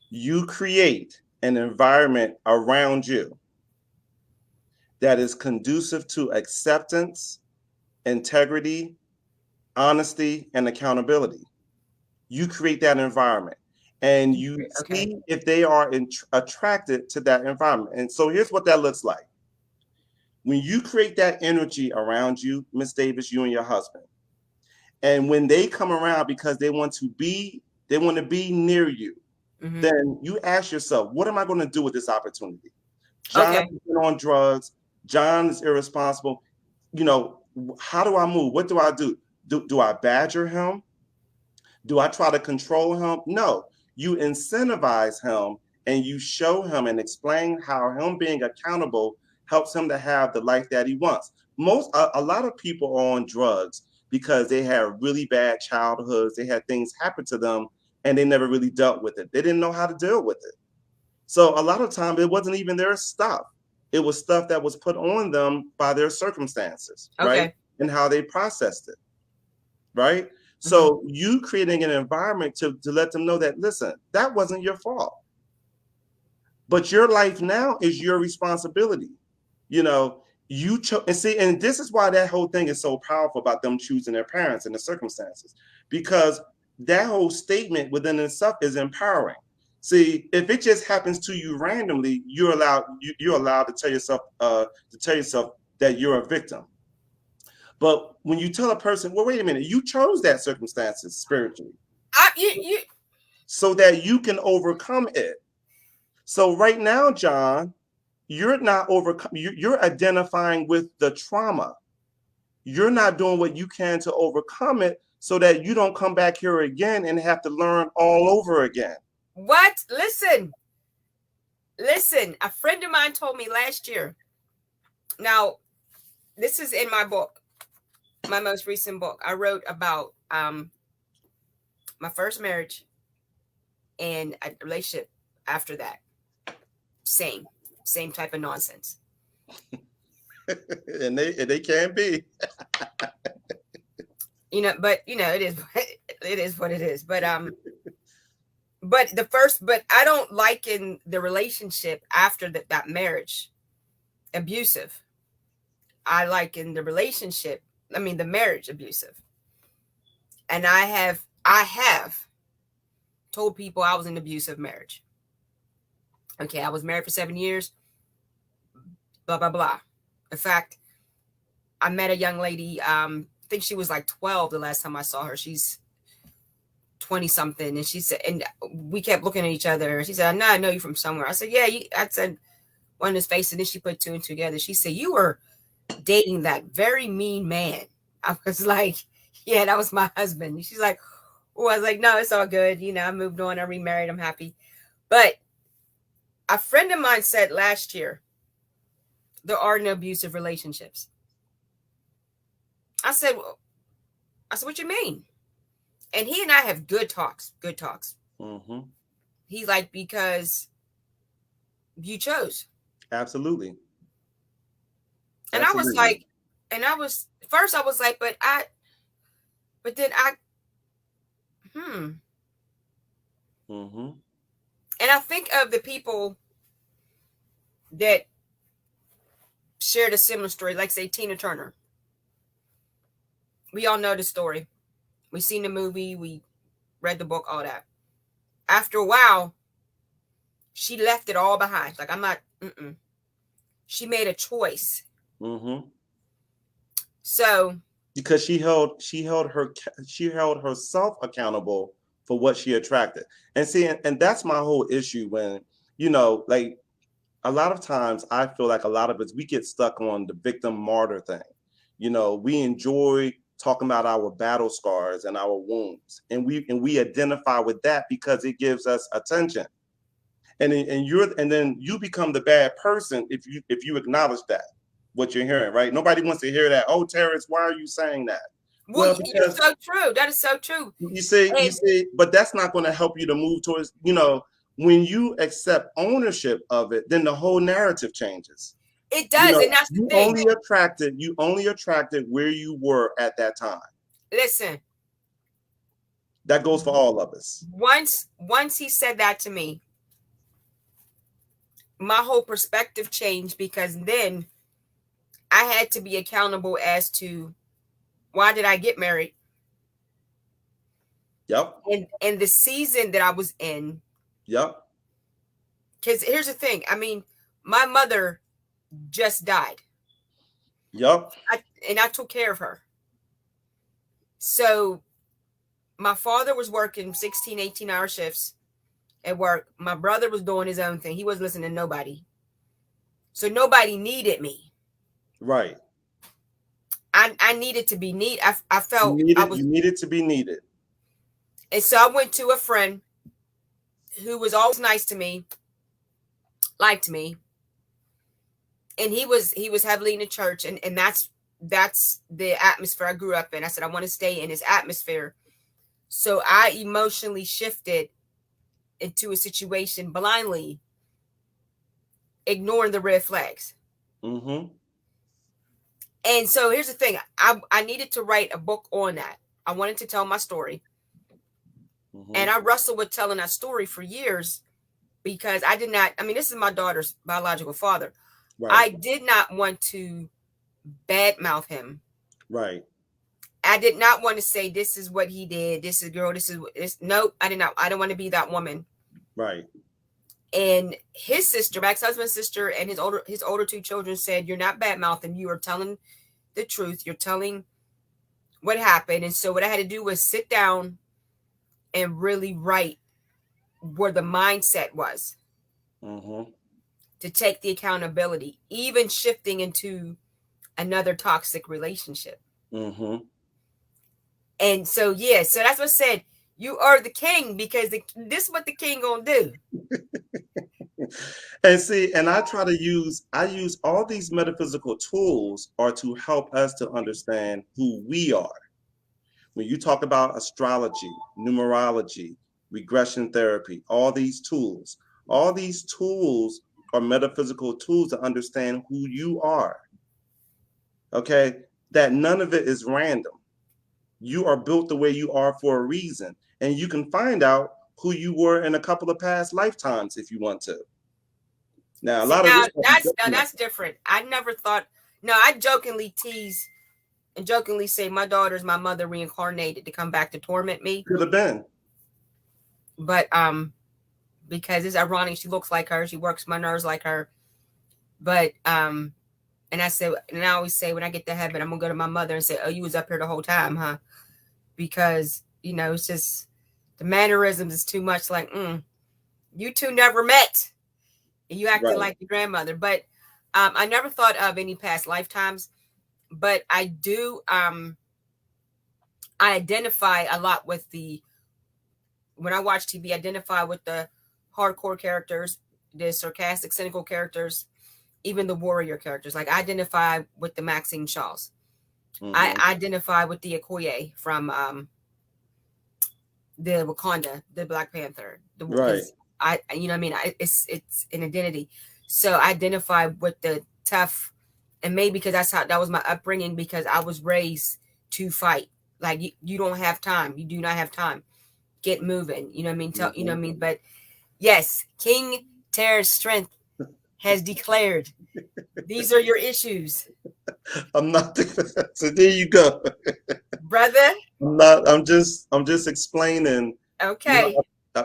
You create an environment around you that is conducive to acceptance, integrity, honesty, and accountability. You create that environment and you see if they are attracted to that environment. And so here's what that looks like. When you create that energy around you, Miss Davis, you and your husband, and when they come around because they want to be near you, then you ask yourself, what am I going to do with this opportunity? John has been on drugs. John is irresponsible. You know, how do I move? What do I do? Do I badger him? Do I try to control him? No. You incentivize him and you show him and explain how him being accountable helps him to have the life that he wants. A lot of people are on drugs because they had really bad childhoods. They had things happen to them and they never really dealt with it. They didn't know how to deal with it. So a lot of times it wasn't even their stuff. It was stuff that was put on them by their circumstances, right? And how they processed it, right? So you creating an environment to let them know that, listen, that wasn't your fault. But your life now is your responsibility. You know, you chose, and see, and this is why that whole thing is so powerful about them choosing their parents and the circumstances, because that whole statement within itself is empowering. See, if it just happens to you randomly, you're allowed to tell yourself that you're a victim. But when you tell a person, well, wait a minute, you chose that circumstances spiritually, so that you can overcome it. So right now, John, you're not you're identifying with the trauma. You're not doing what you can to overcome it so that you don't come back here again and have to learn all over again. What? Listen. A friend of mine told me last year. Now, this is in my book, my most recent book. I wrote about my first marriage and a relationship after that. Same type of nonsense. and they can be. But it is what it is. But but I don't liken the relationship after that marriage abusive. I liken the marriage abusive. And I have told people I was in an abusive marriage. Okay, I was married for 7 years, blah, blah, blah. In fact, I met a young lady, I think she was like 12 the last time I saw her. She's 20 something. And she said, and we kept looking at each other. She said, I know you from somewhere. I said, yeah, I said one of his face. And then she put two and two together. She said, you were dating that very mean man. I was like, yeah, that was my husband. And she's like, oh, I was like, no, it's all good. I moved on. I remarried. I'm happy. But a friend of mine said last year, there are no abusive relationships. I said, what you mean? And he and I have good talks. Mm-hmm. He's like, because you chose. Absolutely. And I was like, first I was like, but then Mm-hmm. And I think of the people that shared a similar story, like say Tina Turner. We all know the story. We seen the movie, we read the book, all that. After a while, she left it all behind. Like, I'm not, She made a choice. Mm-hmm. So because she held herself accountable for what she attracted. And see, and that's my whole issue when, like a lot of times I feel like a lot of us, we get stuck on the victim martyr thing. We enjoy talking about our battle scars and our wounds. And we identify with that because it gives us attention. And then you become the bad person if you acknowledge that, what you're hearing, right? Nobody wants to hear that. Oh, Terris, why are you saying that? Well, because it's so true. That is so true. You see, but that's not going to help you to move towards, when you accept ownership of it, then the whole narrative changes. It does, and that's the thing. You only attracted where you were at that time. Listen. That goes for all of us. Once he said that to me, my whole perspective changed, because then I had to be accountable as to why did I get married? Yep. And the season that I was in. Yep. Because here's the thing. I mean, my mother just died. Yep. And I took care of her. So my father was working 16, 18-hour shifts at work. My brother was doing his own thing. He wasn't listening to nobody. So nobody needed me. Right. I needed to be needed. I felt You I was. needed to be needed. And so I went to a friend who was always nice to me, liked me. And he was heavily in the church. And that's the atmosphere I grew up in. I said, I want to stay in his atmosphere. So I emotionally shifted into a situation blindly, ignoring the red flags. Mm-hmm. And so here's the thing. I needed to write a book on that. I wanted to tell my story. Mm-hmm. And I wrestled with telling that story for years because I did not, I mean, this is my daughter's biological father. Right. I did not want to badmouth him. Right. I did not want to say, this is what he did. This is girl. This is this. Nope. I did not. I don't want to be that woman. Right. And his sister, my ex-husband's sister, and his older two children said, you're not bad-mouthing. You are telling the truth. You're telling what happened. And so what I had to do was sit down and really write where the mindset was. Mm-hmm. To take the accountability, even shifting into another toxic relationship. Mm-hmm. And so, yeah, so that's what I said. You are the king because this is what the king gonna do. And see, and I use all these metaphysical tools are to help us to understand who we are. When you talk about astrology, numerology, regression therapy, all these tools are metaphysical tools to understand who you are. Okay? That none of it is random. You are built the way you are for a reason. And you can find out who you were in a couple of past lifetimes if you want to. Now, that's different. I never thought. No, I jokingly tease and jokingly say my daughter's my mother reincarnated to come back to torment me. Could have been. But because it's ironic, she looks like her, she works my nerves like her. But and I said, and I always say when I get to heaven, I'm gonna go to my mother and say, oh, you was up here the whole time, huh? Because it's just the mannerisms is too much like, you two never met. And you acted like your grandmother. But I never thought of any past lifetimes. But I do I identify a lot with when I watch TV, identify with the hardcore characters, the sarcastic, cynical characters, even the warrior characters. Like I identify with the Maxine Shaws. Mm-hmm. I identify with the Okoye from the Wakanda, the Black Panther. Right. It's an identity. So I identify with the tough, and maybe because that was my upbringing, because I was raised to fight. Like you don't have time. You do not have time. Get moving. You know what I mean? Mm-hmm. You know what I mean? But yes, King Terris' strength has declared these are your issues. I'm not. So there you go, brother. I'm just explaining. Okay.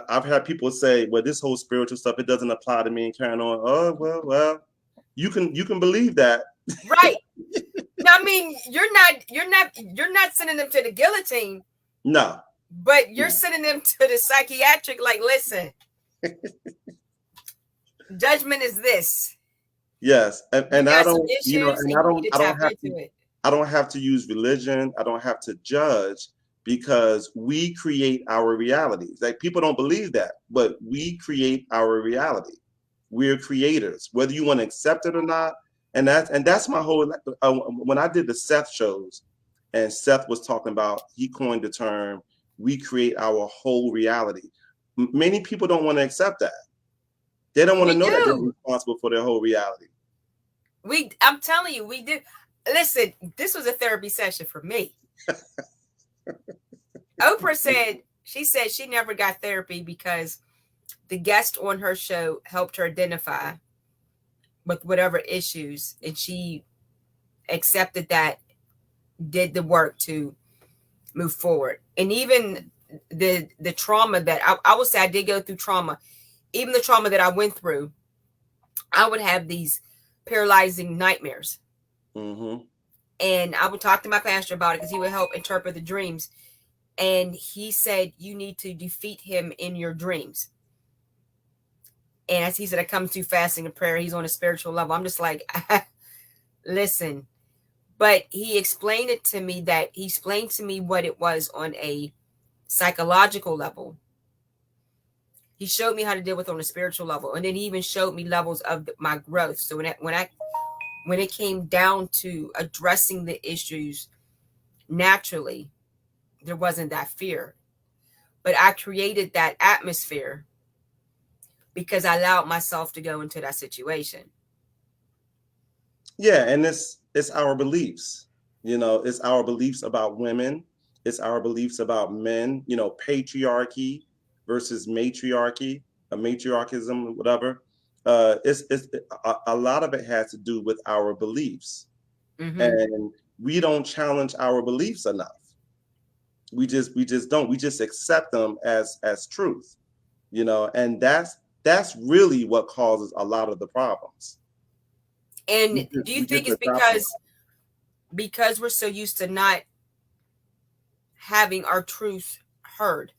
I've had people say, well, this whole spiritual stuff, it doesn't apply to me, and carrying on. Oh, well, you can believe that. Right. No, I mean, you're not sending them to the guillotine. No. But you're sending them to the psychiatric, like, listen, judgment is this. Yes. And I don't, I don't have to use religion. I don't have to judge, because we create our realities. Like, people don't believe that, but we create our reality. We're creators, whether you want to accept it or not. And that's my whole, when I did the Seth shows, and Seth was talking about, he coined the term, we create our whole reality. Many people don't want to accept that. They don't want to know that they're responsible for their whole reality. I'm telling you, we do. Listen, this was a therapy session for me. Oprah said she never got therapy because the guest on her show helped her identify with whatever issues, and she accepted that, did the work to move forward. And even the trauma that I will say I did go through trauma. Even the trauma that I went through, I would have these paralyzing nightmares. Mm-hmm. And I would talk to my pastor about it because he would help interpret the dreams. And he said, you need to defeat him in your dreams. And as he said, it comes through fasting and prayer. He's on a spiritual level. I'm just like, listen. But he explained it to me that he explained to me what it was on a psychological level. He showed me how to deal with it on a spiritual level. And then he even showed me levels of my growth. So when it came down to addressing the issues naturally, there wasn't that fear. But I created that atmosphere because I allowed myself to go into that situation. Yeah, and it's our beliefs. You know, it's our beliefs about women. It's our beliefs about men. You know, patriarchy versus matriarchy, matriarchism, whatever. It's a lot of it has to do with our beliefs, and we don't challenge our beliefs enough. We just don't. We just accept them as truth. You know, and that's really what causes a lot of the problems. And do you We think just it's adopt them. because we're so used to not having our truth heard?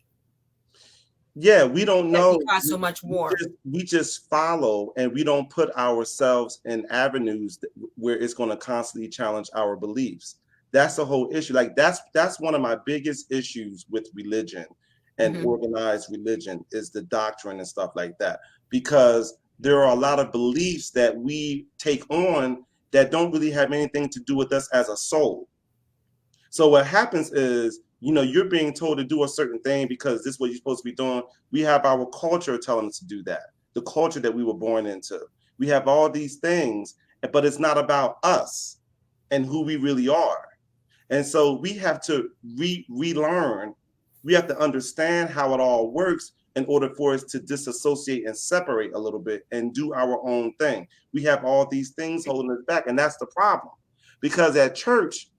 Yeah, we don't That we know. cause so much war. We just follow, and we don't put ourselves in avenues where it's going to constantly challenge our beliefs. That's the whole issue. Like that's one of my biggest issues with religion and organized religion is the doctrine and stuff like that. Because there are a lot of beliefs that we take on that don't really have anything to do with us as a soul. So what happens is, you know, you're being told to do a certain thing because this is what you're supposed to be doing. We have our culture telling us to do that, the culture that we were born into. We have all these things, but it's not about us and who we really are. And so we have to relearn. We have to understand how it all works in order for us to disassociate and separate a little bit and do our own thing. We have all these things holding us back, and that's the problem. Because at church,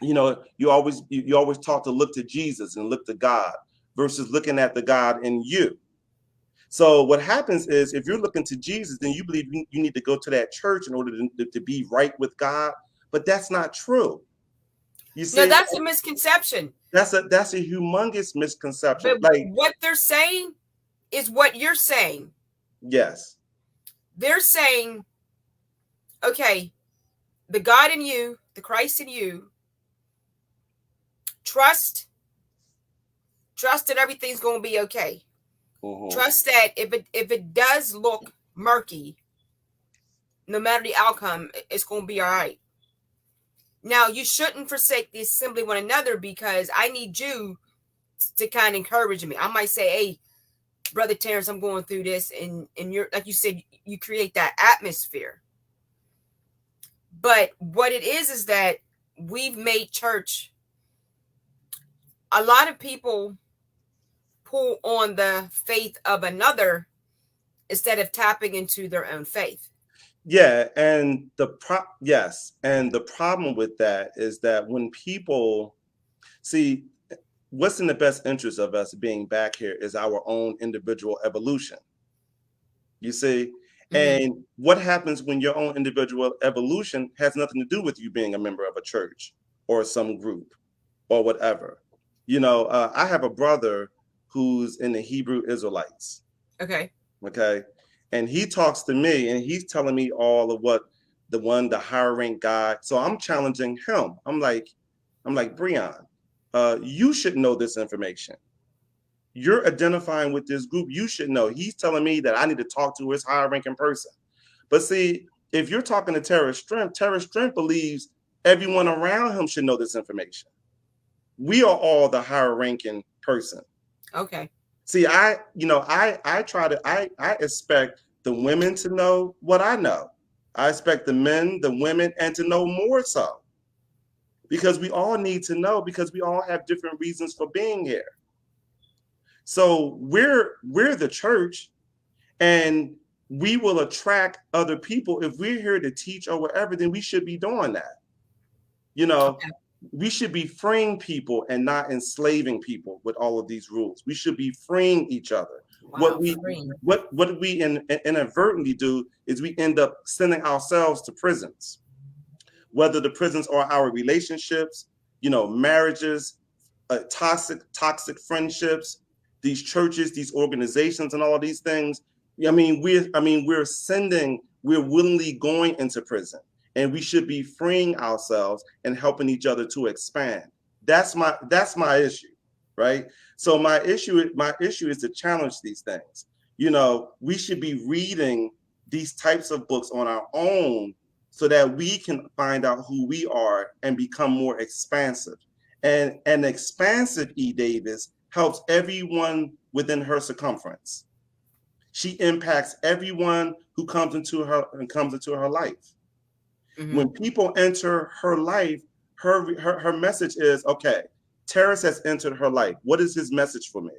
you know, you always talk to look to Jesus and look to God versus looking at the God in you. So what happens is if you're looking to Jesus, then you believe you need to go to that church in order to be right with God, but that's not true. You No, see, that's a misconception. that's a humongous misconception. But Like, what they're saying is what you're saying. yes, They're saying, okay, the God in you, the Christ in you, trust that everything's going to be okay. Trust that if it does look murky, no matter the outcome, it's going to be all right. Now, you shouldn't forsake the assembly one another because I need you to kind of encourage me. I might say, hey, Brother Terris, I'm going through this, and you're, like you said, you create that atmosphere. But what it is that we've made church, a lot of people pull on the faith of another instead of tapping into their own faith. yeah, and the problem with that is that when people see what's in the best interest of us being back here is our own individual evolution. You see, and what happens when your own individual evolution has nothing to do with you being a member of a church or some group or whatever. You know, I have a brother who's in the Hebrew Israelites. Okay. Okay. And he talks to me and he's telling me all of what the higher rank guy. So I'm challenging him. I'm like, Breon, you should know this information. You're identifying with this group. You should know. He's telling me that I need to talk to his higher ranking person. But see, if you're talking to Terris Strength believes everyone around him should know this information. We are all the higher ranking person. Okay. See, I expect the women to know what I know. I expect the men, the women, and to know more so. Because we all need to know because we all have different reasons for being here. So we're the church and we will attract other people. If we're here to teach or whatever, then we should be doing that. You know, Okay. we should be freeing people and not enslaving people with all of these rules. We should be freeing each other. Wow, free. What we inadvertently do is we end up sending ourselves to prisons, whether the prisons are our relationships, marriages, toxic friendships, these churches, these organizations, and all of these things. We're willingly going into prison, and we should be freeing ourselves and helping each other to expand. That's my issue, right? So my issue is to challenge these things. We should be reading these types of books on our own so that we can find out who we are and become more expansive. And an expansive E. Davis helps everyone within her circumference. She impacts everyone who comes into her life. Mm-hmm. When people enter her life, her message is, okay, Terris has entered her life. What is his message for me?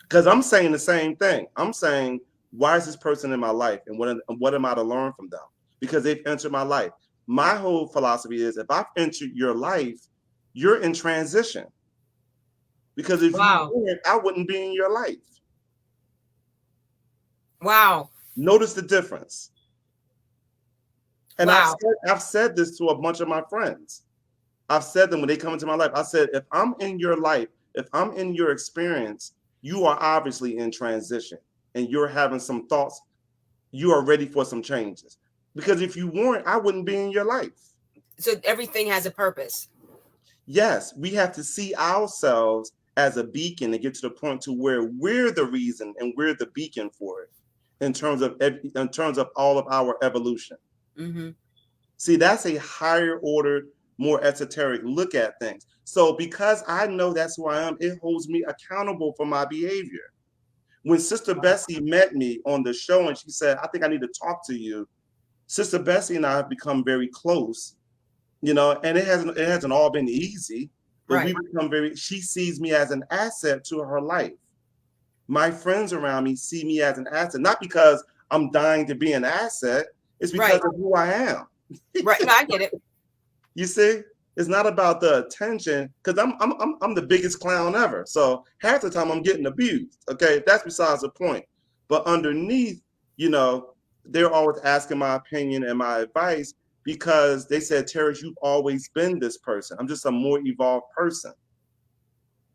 Because I'm saying the same thing. I'm saying, why is this person in my life, and what am I to learn from them? Because they've entered my life. My whole philosophy is, if I've entered your life, you're in transition. Because if you weren't, I wouldn't be in your life. Wow. Notice the difference. And I've said this to a bunch of my friends. I've said them when they come into my life. I said, if I'm in your life, if I'm in your experience, you are obviously in transition and you're having some thoughts. You are ready for some changes. Because if you weren't, I wouldn't be in your life. So everything has a purpose. Yes, we have to see ourselves as a beacon and get to the point to where we're the reason and we're the beacon for it in terms of all of our evolution. Mm-hmm. See, that's a higher order, more esoteric look at things. So because I know that's who I am, it holds me accountable for my behavior. When Sister Bessie met me on the show and she said, I think I need to talk to you, Sister Bessie and I have become very close, and it hasn't all been easy, but we've become she sees me as an asset to her life. My friends around me see me as an asset, not because I'm dying to be an asset, it's because of who I am. Right. No, I get it. You see, it's not about the attention, because I'm the biggest clown ever. So half the time I'm getting abused. Okay, that's besides the point. But underneath, they're always asking my opinion and my advice because they said, Terris, you've always been this person. I'm just a more evolved person.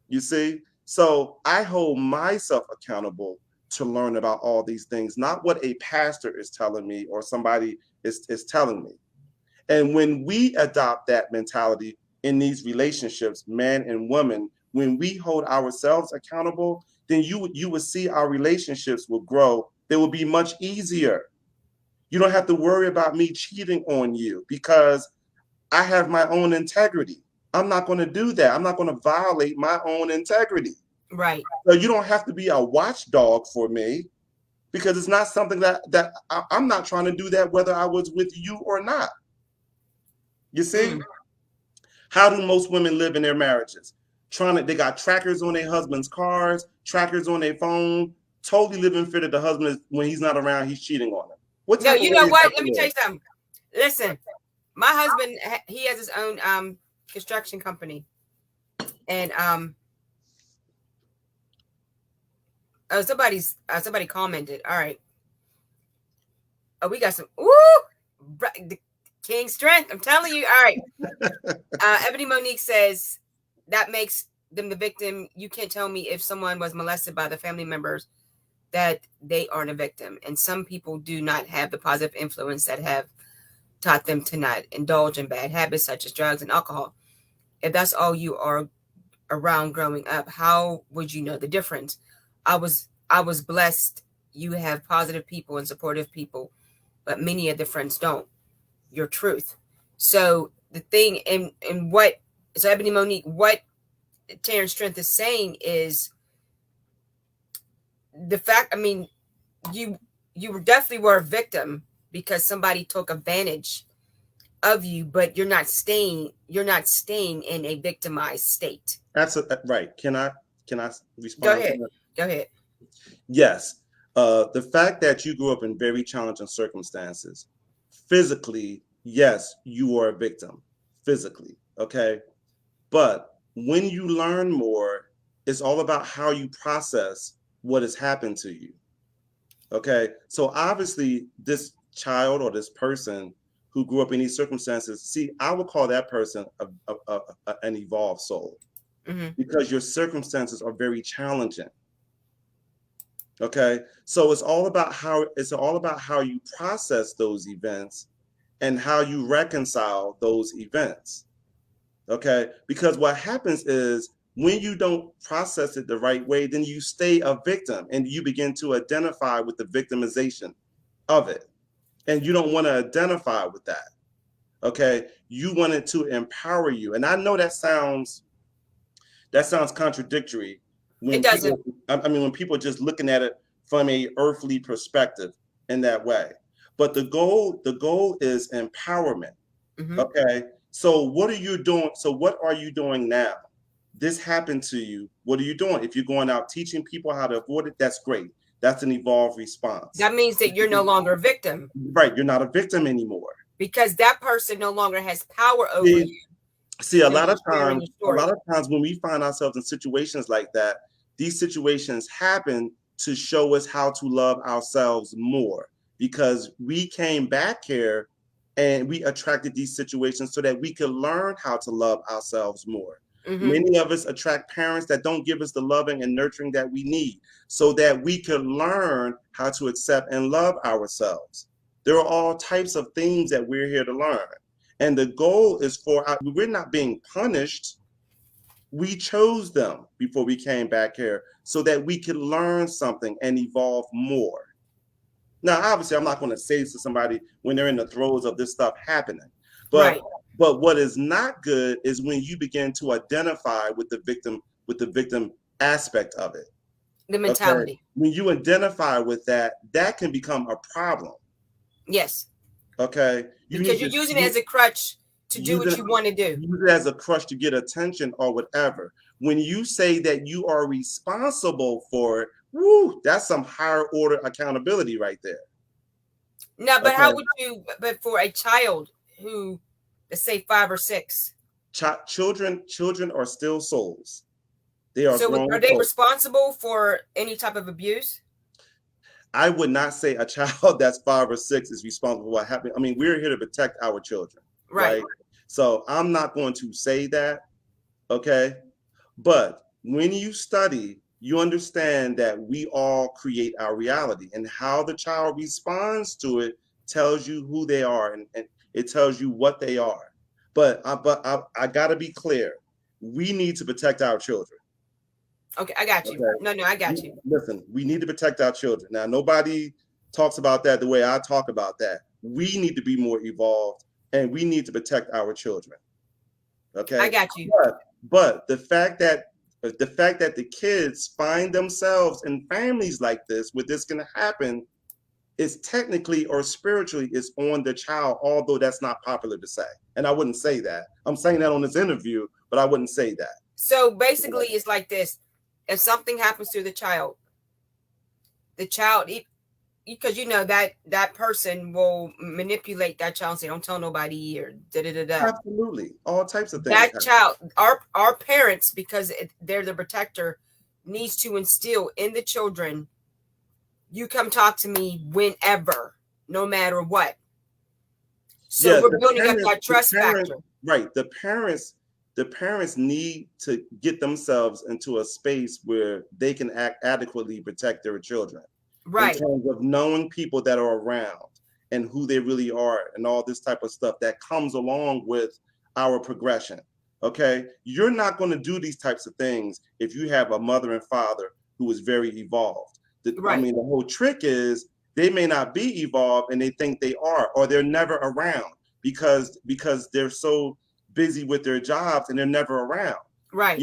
You see, so I hold myself accountable to learn about all these things, not what a pastor is telling me or somebody is telling me. And when we adopt that mentality in these relationships, man and woman, when we hold ourselves accountable, then you would see our relationships will grow. They will be much easier. You don't have to worry about me cheating on you because I have my own integrity. I'm not going to do that. I'm not going to violate my own integrity. Right. So you don't have to be a watchdog for me, because it's not something that I'm not trying to do that whether I was with you or not. You see? How do most women live in their marriages? They got trackers on their husband's cars, trackers on their phone, totally living fear that the husband, when he's not around, he's cheating on them. No, you know what? Let me tell you something. Listen, my husband, he has his own construction company. And somebody commented. All right. Oh, we got some the King strength. I'm telling you. All right. Ebony Monique says that makes them the victim. You can't tell me if someone was molested by the family members that they aren't a victim. And some people do not have the positive influence that have taught them to not indulge in bad habits such as drugs and alcohol. If that's all you are around growing up, how would you know the difference? I was blessed. You have positive people and supportive people, but many of the friends don't. Your truth. So the thing so Ebony Monique, what Terrence Strength is saying is the fact, you definitely were a victim because somebody took advantage of you, but you're not staying in a victimized state. That's right. Can I respond? Go ahead. Yes. The fact that you grew up in very challenging circumstances, physically, yes, you are a victim physically. Okay. But when you learn more, it's all about how you process what has happened to you. Okay. So obviously, this child or this person who grew up in these circumstances, see, I would call that person an evolved soul, because your circumstances are very challenging. Okay. So it's all about how you process those events and how you reconcile those events. Okay. Because what happens is when you don't process it the right way, then you stay a victim and you begin to identify with the victimization of it. And you don't want to identify with that. Okay. You want it to empower you. And I know that sounds contradictory It when doesn't. when people are just looking at it from a earthly perspective in that way. But the goal is empowerment. Okay. So what are you doing? So what are you doing now? This happened to you. What are you doing? If you're going out teaching people how to avoid it, that's great. That's an evolved response. That means that you're no longer a victim. Right. You're not a victim anymore. Because that person no longer has power over See, you. see, a lot of Sharing times, your story. when we find ourselves in situations like that, these situations happen to show us how to love ourselves more, because we came back here and we attracted these situations so that we could learn how to love ourselves more. Many of us attract parents that don't give us the loving and nurturing that we need so that we can learn how to accept and love ourselves. There are all types of things that we're here to learn. And the goal is we're not being punished. We chose them before we came back here so that we could learn something and evolve more. Now, obviously, I'm not going to say this to somebody when they're in the throes of this stuff happening. But Right. but what is not good is when you begin to identify with the victim aspect of it. The Okay. mentality. When you identify with that, that can become a problem. Yes. Okay. You Because need you're to using it as a crutch to do use what it, you want to do. use it as a crush to get attention or whatever. When you say that you are responsible for it, woo, that's some higher order accountability right there. No, but how Okay. would you, but for a child who, let's say 5 or 6, Children are still souls. They are so are grown they souls. responsible for any type of abuse? I would not say a child that's 5 or 6 is responsible for what happened. I mean, we're here to protect our children, Right. right? So I'm not going to say that, okay? But when you study, you understand that we all create our reality, and how the child responds to it tells you who they are, and it tells you what they are. But I got to be clear. We need to protect our children. Okay, I got you. Okay. No, I got you. Listen, we need to protect our children. Now, nobody talks about that the way I talk about that. We need to be more evolved, and we need to protect our children. I Okay. got you. But the fact that the kids find themselves in families like this, where this can happen, is technically or spiritually is on the child, although that's not popular to say. And I wouldn't say that. I'm saying that on this interview, but I wouldn't say that. So basically, it's like this: if something happens to the child, because that person will manipulate that child and say, "Don't tell nobody," or da da da da. Absolutely. All types of things That happen. child, our parents, because they're the protector, needs to instill in the children, you come talk to me whenever, no matter what. So Yeah, we're building up that trust factor. right. The parents need to get themselves into a space where they can adequately protect their children in Right. terms of knowing people that are around and who they really are and all this type of stuff that comes along with our progression. Okay. You're not going to do these types of things if you have a mother and father who is very evolved. I Right. mean, the whole trick is they may not be evolved and they think they are, or they're never around because they're so busy with their jobs and they're never around. Right.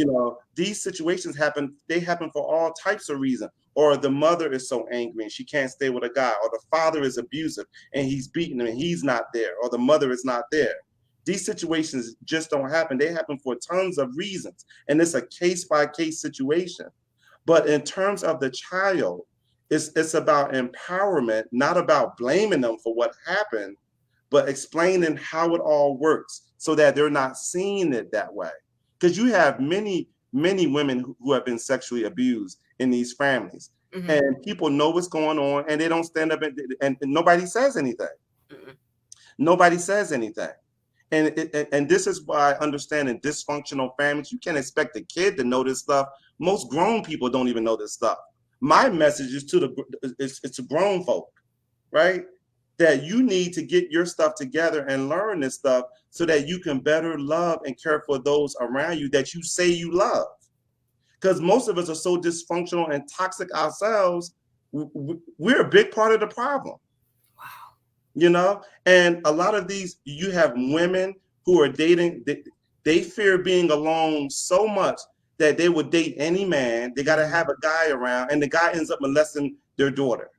These situations happen. They happen for all types of reasons. Or the mother is so angry and she can't stay with a guy, or the father is abusive and he's beating him and he's not there, or the mother is not there. These situations just don't happen. They happen for tons of reasons, and it's a case by case situation. But in terms of the child, it's about empowerment, not about blaming them for what happened, but explaining how it all works so that they're not seeing it that way. Because you have many women who have been sexually abused in these families, and people know what's going on, and they don't stand up and nobody says anything. Nobody says anything. And this is why I understand in dysfunctional families, you can't expect a kid to know this stuff. Most grown people don't even know this stuff. My message is to it's to grown folk, right? That you need to get your stuff together and learn this stuff so that you can better love and care for those around you that you say you love. Because most of us are so dysfunctional and toxic ourselves, we're a big part of the problem. You know, and a lot of these, you have women who are dating, they fear being alone so much that they would date any man. They got to have a guy around, and the guy ends up molesting their daughter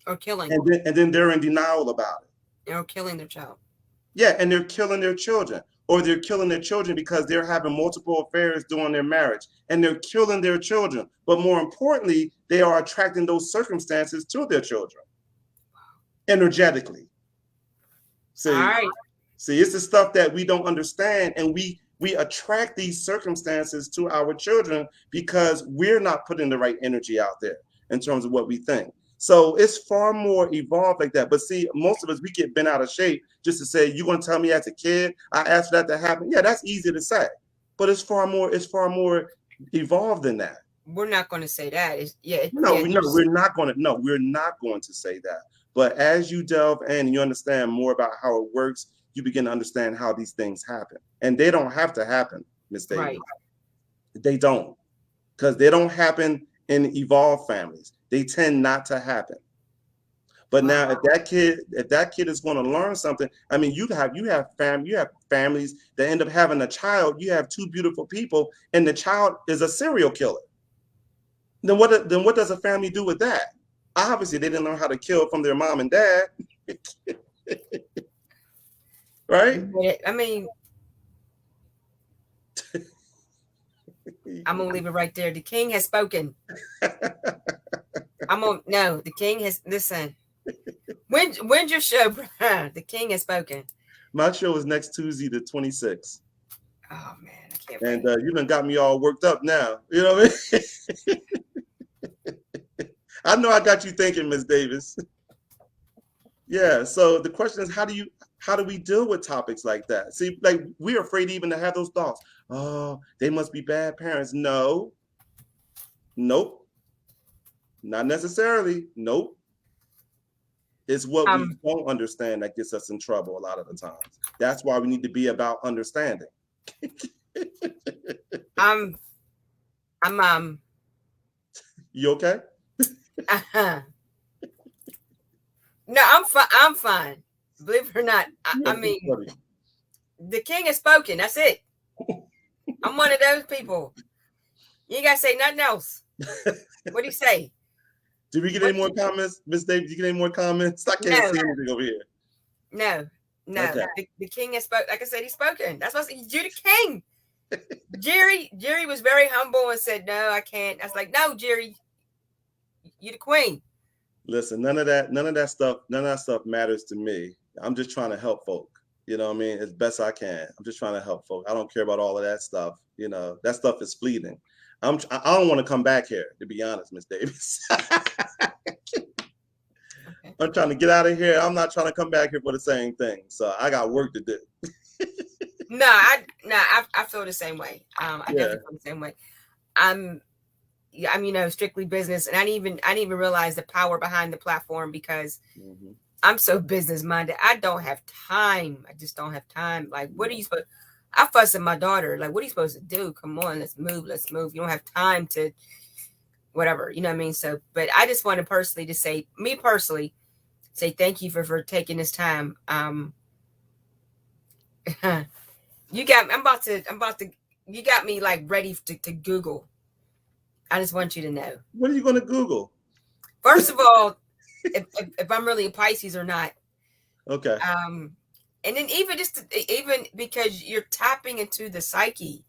or killing, and then they're in denial about it. Or killing their child. Yeah, and they're killing their children, or they're killing their children because they're having multiple affairs during their marriage, and they're killing their children. But more importantly, they are attracting those circumstances to their children energetically. See, it's the stuff that we don't understand, and we attract these circumstances to our children because we're not putting the right energy out there in terms of what we think. So it's far more evolved like that. But see, most of us, we get bent out of shape just to say, you're going to tell me as a kid, I asked for that to happen. Yeah, that's easy to say, but it's far more evolved than that. We're not going to say that. We're not going to say that. But as you delve in and you understand more about how it works, you begin to understand how these things happen. And they don't have to happen, Ms. Davis. Right. They don't. Because they don't happen in evolved families. They tend not to happen. But now if that kid is going to learn something, I mean, you have families that end up having a child, you have two beautiful people, and the child is a serial killer. Then what does a family do with that? Obviously, they didn't learn how to kill from their mom and dad. Right? I mean, I'm going to leave it right there. The king has spoken. The king has, listen. When's your show, bro? The king has spoken. My show is next Tuesday, the 26th. Oh, man, I can't wait. And you done got me all worked up now. You know what I mean? I know I got you thinking, Ms. Davis. Yeah, so the question is, how do we deal with topics like that? See, like, we're afraid even to have those thoughts. Oh, they must be bad parents. No. Nope. Not necessarily. Nope. It's what we don't understand that gets us in trouble a lot of the times. That's why we need to be about understanding. You okay? No, I'm fine. Believe it or not. I mean, the king has spoken. That's it. I'm one of those people. You ain't got to say nothing else. What do you say? Did we get any more comments, Miss Davis? Did you get any more comments? I can't see anything over here. No. Okay. The king has spoken. Like I said, he's spoken. That's why I said, you're the king. Jerry was very humble and said, no, I can't. I was like, no, Jerry, you're the queen. Listen, none of that stuff matters to me. I'm just trying to help folk. You know what I mean? As best I can. I'm just trying to help folk. I don't care about all of that stuff. You know, that stuff is fleeting. I don't want to come back here, to be honest, Miss Davis. I'm trying to get out of here. I'm not trying to come back here for the same thing. So I got work to do. I feel the same way. I definitely feel the same way. I'm strictly business, and I didn't even realize the power behind the platform because I'm so business minded. I don't have time. I just don't have time. Like, what are you supposed? I fuss at my daughter. Like, what are you supposed to do? Come on, let's move. You don't have time to whatever. You know what I mean? So, but I just want to say thank you for taking this time. You got me like ready to Google. I just want you to know. What are you going to Google? First of all, if I'm really a Pisces or not. Okay. And then even because you're tapping into the psyche.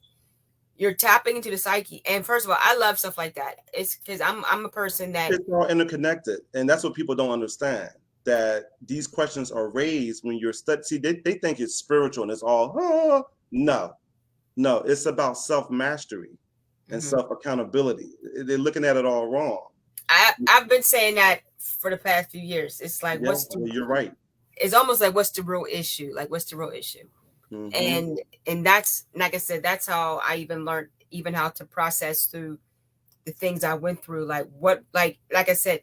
And first of all, I love stuff like that. It's because I'm a person that it's all interconnected, and that's what people don't understand. that these questions are raised when you're studying. See, they think it's spiritual and it's all, oh, no, it's about self-mastery and self-accountability. They're looking at it all wrong. I've been saying that for the past few years. It's like, Yeah, you're right. It's almost like, what's the real issue? Like, what's the real issue? And that's, like I said, that's how I even learned even how to process through the things I went through. Like what, like I said,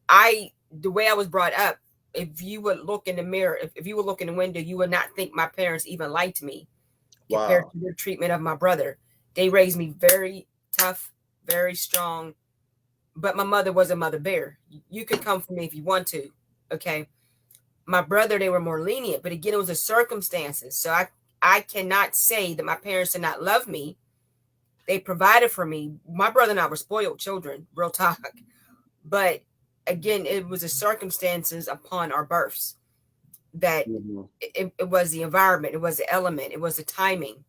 the way I was brought up, if you would look in the mirror, if you would look in the window, you would not think my parents even liked me compared to their treatment of my brother. They raised me very tough, very strong, but my mother was a mother bear. You could come for me if you want to. Okay. My brother, they were more lenient, but again, it was the circumstances. So I cannot say that my parents did not love me. They provided for me. My brother and I were spoiled children, real talk. But again, it was the circumstances upon our births that it was the environment, it was the element, it was the timing.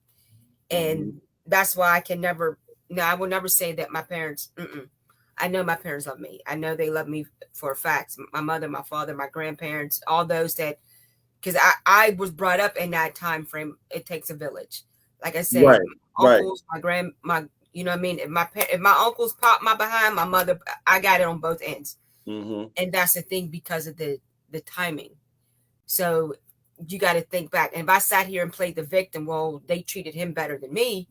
And that's why I can never, no, I will never say that my parents, I know my parents love me. I know they love me for a fact. My mother, my father, my grandparents, all those that, because I was brought up in that time frame. It takes a village. Like I said, uncles, my, you know what I mean? If my uncles pop my behind, my mother, I got it on both ends. And that's the thing, because of the timing. So you got to think back. And if I sat here and played the victim, well, they treated him better than me.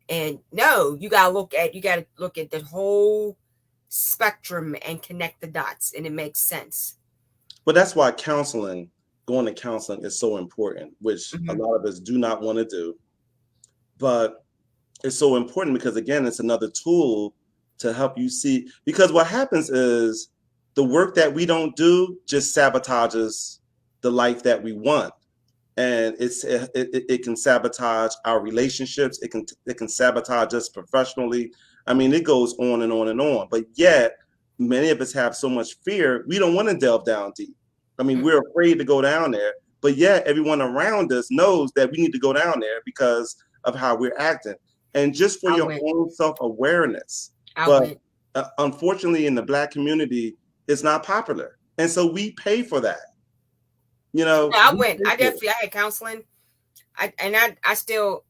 And no, you got to look at the whole spectrum and connect the dots, and it makes sense. But that's why going to counseling is so important, which a lot of us do not want to do. But it's so important because, again, it's another tool to help you see. Because what happens is the work that we don't do just sabotages the life that we want. And it can sabotage our relationships. It can sabotage us professionally. I mean, it goes on and on and on. But yet, many of us have so much fear, we don't want to delve down deep. I mean, we're afraid to go down there. But yet, everyone around us knows that we need to go down there because of how we're acting. And just for your own self-awareness. But unfortunately, in the Black community, it's not popular. And so we pay for that. You know, I went. I had counseling. I still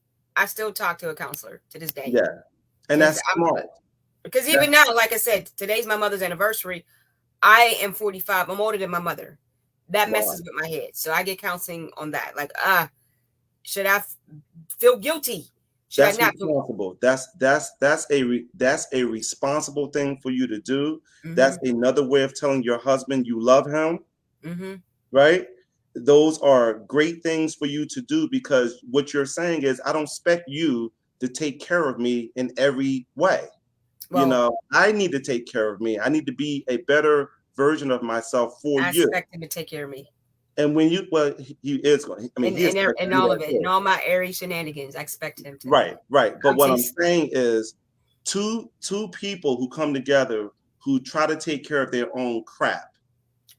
talk to a counselor to this day. Yeah, and that's smart. Because even now, like I said, today's my mother's anniversary. I am 45. I'm older than my mother. That messes with my head. So I get counseling on that. Like, should I feel guilty? Should I not responsible. That's a responsible thing for you to do. That's another way of telling your husband you love him. Right? Those are great things for you to do, because what you're saying is, I don't expect you to take care of me in every way. Well, you know, I need to take care of me. I need to be a better version of myself for you. I expect him to take care of me. And when he is going. I mean, and all of it, and all my Aries shenanigans, I expect him to. Right. But what I'm saying is, two people who come together who try to take care of their own crap.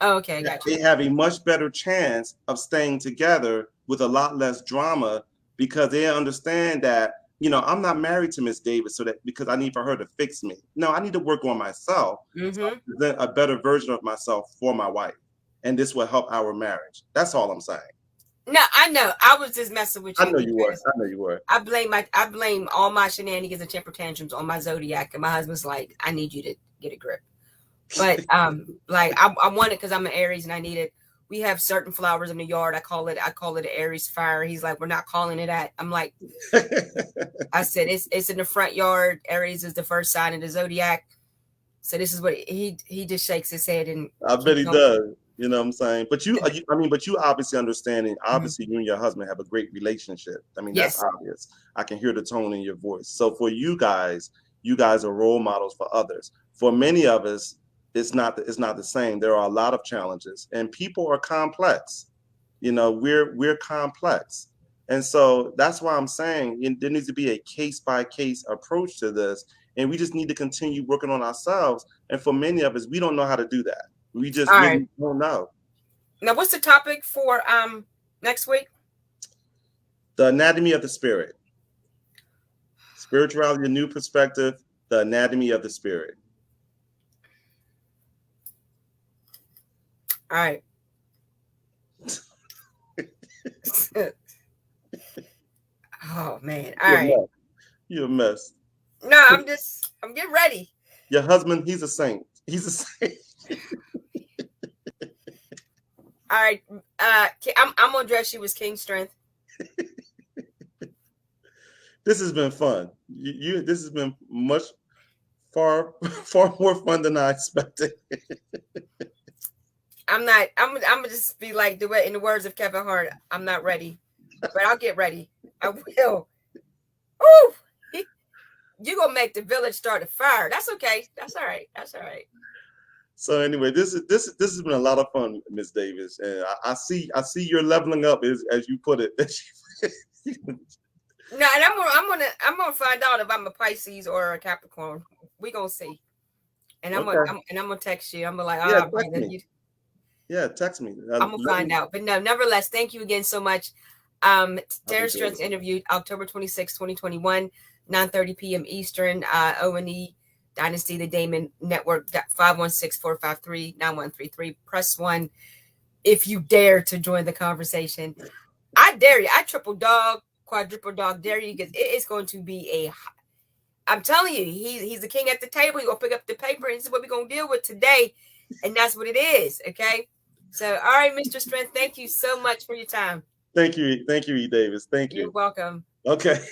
Oh, okay, gotcha. They have a much better chance of staying together with a lot less drama, because they understand that, you know, I'm not married to Miss Davis because I need for her to fix me. No, I need to work on myself, so I present a better version of myself for my wife, and this will help our marriage. That's all I'm saying. No, I know. I was just messing with you. I know you were. I blame all my shenanigans and temper tantrums on my zodiac, and my husband's like, I need you to get a grip. But like I want it because I'm an Aries and I need it. We have certain flowers in the yard. I call it an Aries fire. He's like, we're not calling it that. I'm like, I said it's in the front yard. Aries is the first sign of the zodiac. So this is what he just shakes his head, and I bet he does. You know what I'm saying? But you obviously understanding. Obviously, you and your husband have a great relationship. I mean, that's obvious. I can hear the tone in your voice. So for you guys are role models for others. For many of us, it's not the same. There are a lot of challenges, and people are complex. You know, we're complex, and so that's why I'm saying there needs to be a case-by-case approach to this, and we just need to continue working on ourselves. And for many of us, we don't know how to do that. We just really don't know. Now, what's the topic for next week? The anatomy of the spirit. Spirituality, a new perspective. The anatomy of the spirit. All right. Oh man. All right. You're a mess. No, I'm getting ready. Your husband, he's a saint. He's a saint. All right. I'm gonna dress you as King Strength. This has been fun. This has been far more fun than I expected. I'm gonna just be like in the words of Kevin Hart, I'm not ready. But I'll get ready. I will. Ooh! You're gonna make the village start a fire. That's okay. That's all right. That's all right. So anyway, this has been a lot of fun, Miss Davis, and I see you're leveling up as you put it. No, and I'm gonna find out if I'm a Pisces or a Capricorn. We gonna see. And I'm gonna text you. I'm gonna like, yeah, text me. Yeah, text me. I'm gonna find out. But no, nevertheless, thank you again so much. Terris Strength's interview October 26, 2021, 9:30 p.m. Eastern. O.N.E. Dynasty, the Damon Network, 516-453-9133. Press 1 if you dare to join the conversation. I dare you. I triple dog, quadruple dog dare you, because it is going to be I'm telling you, he's the king at the table. He's gonna pick up the paper, and this is what we're gonna deal with today. And that's what it is. Okay. So, all right, Mr. Strength, thank you so much for your time. Thank you, E. Davis. Thank you. You're welcome. Okay.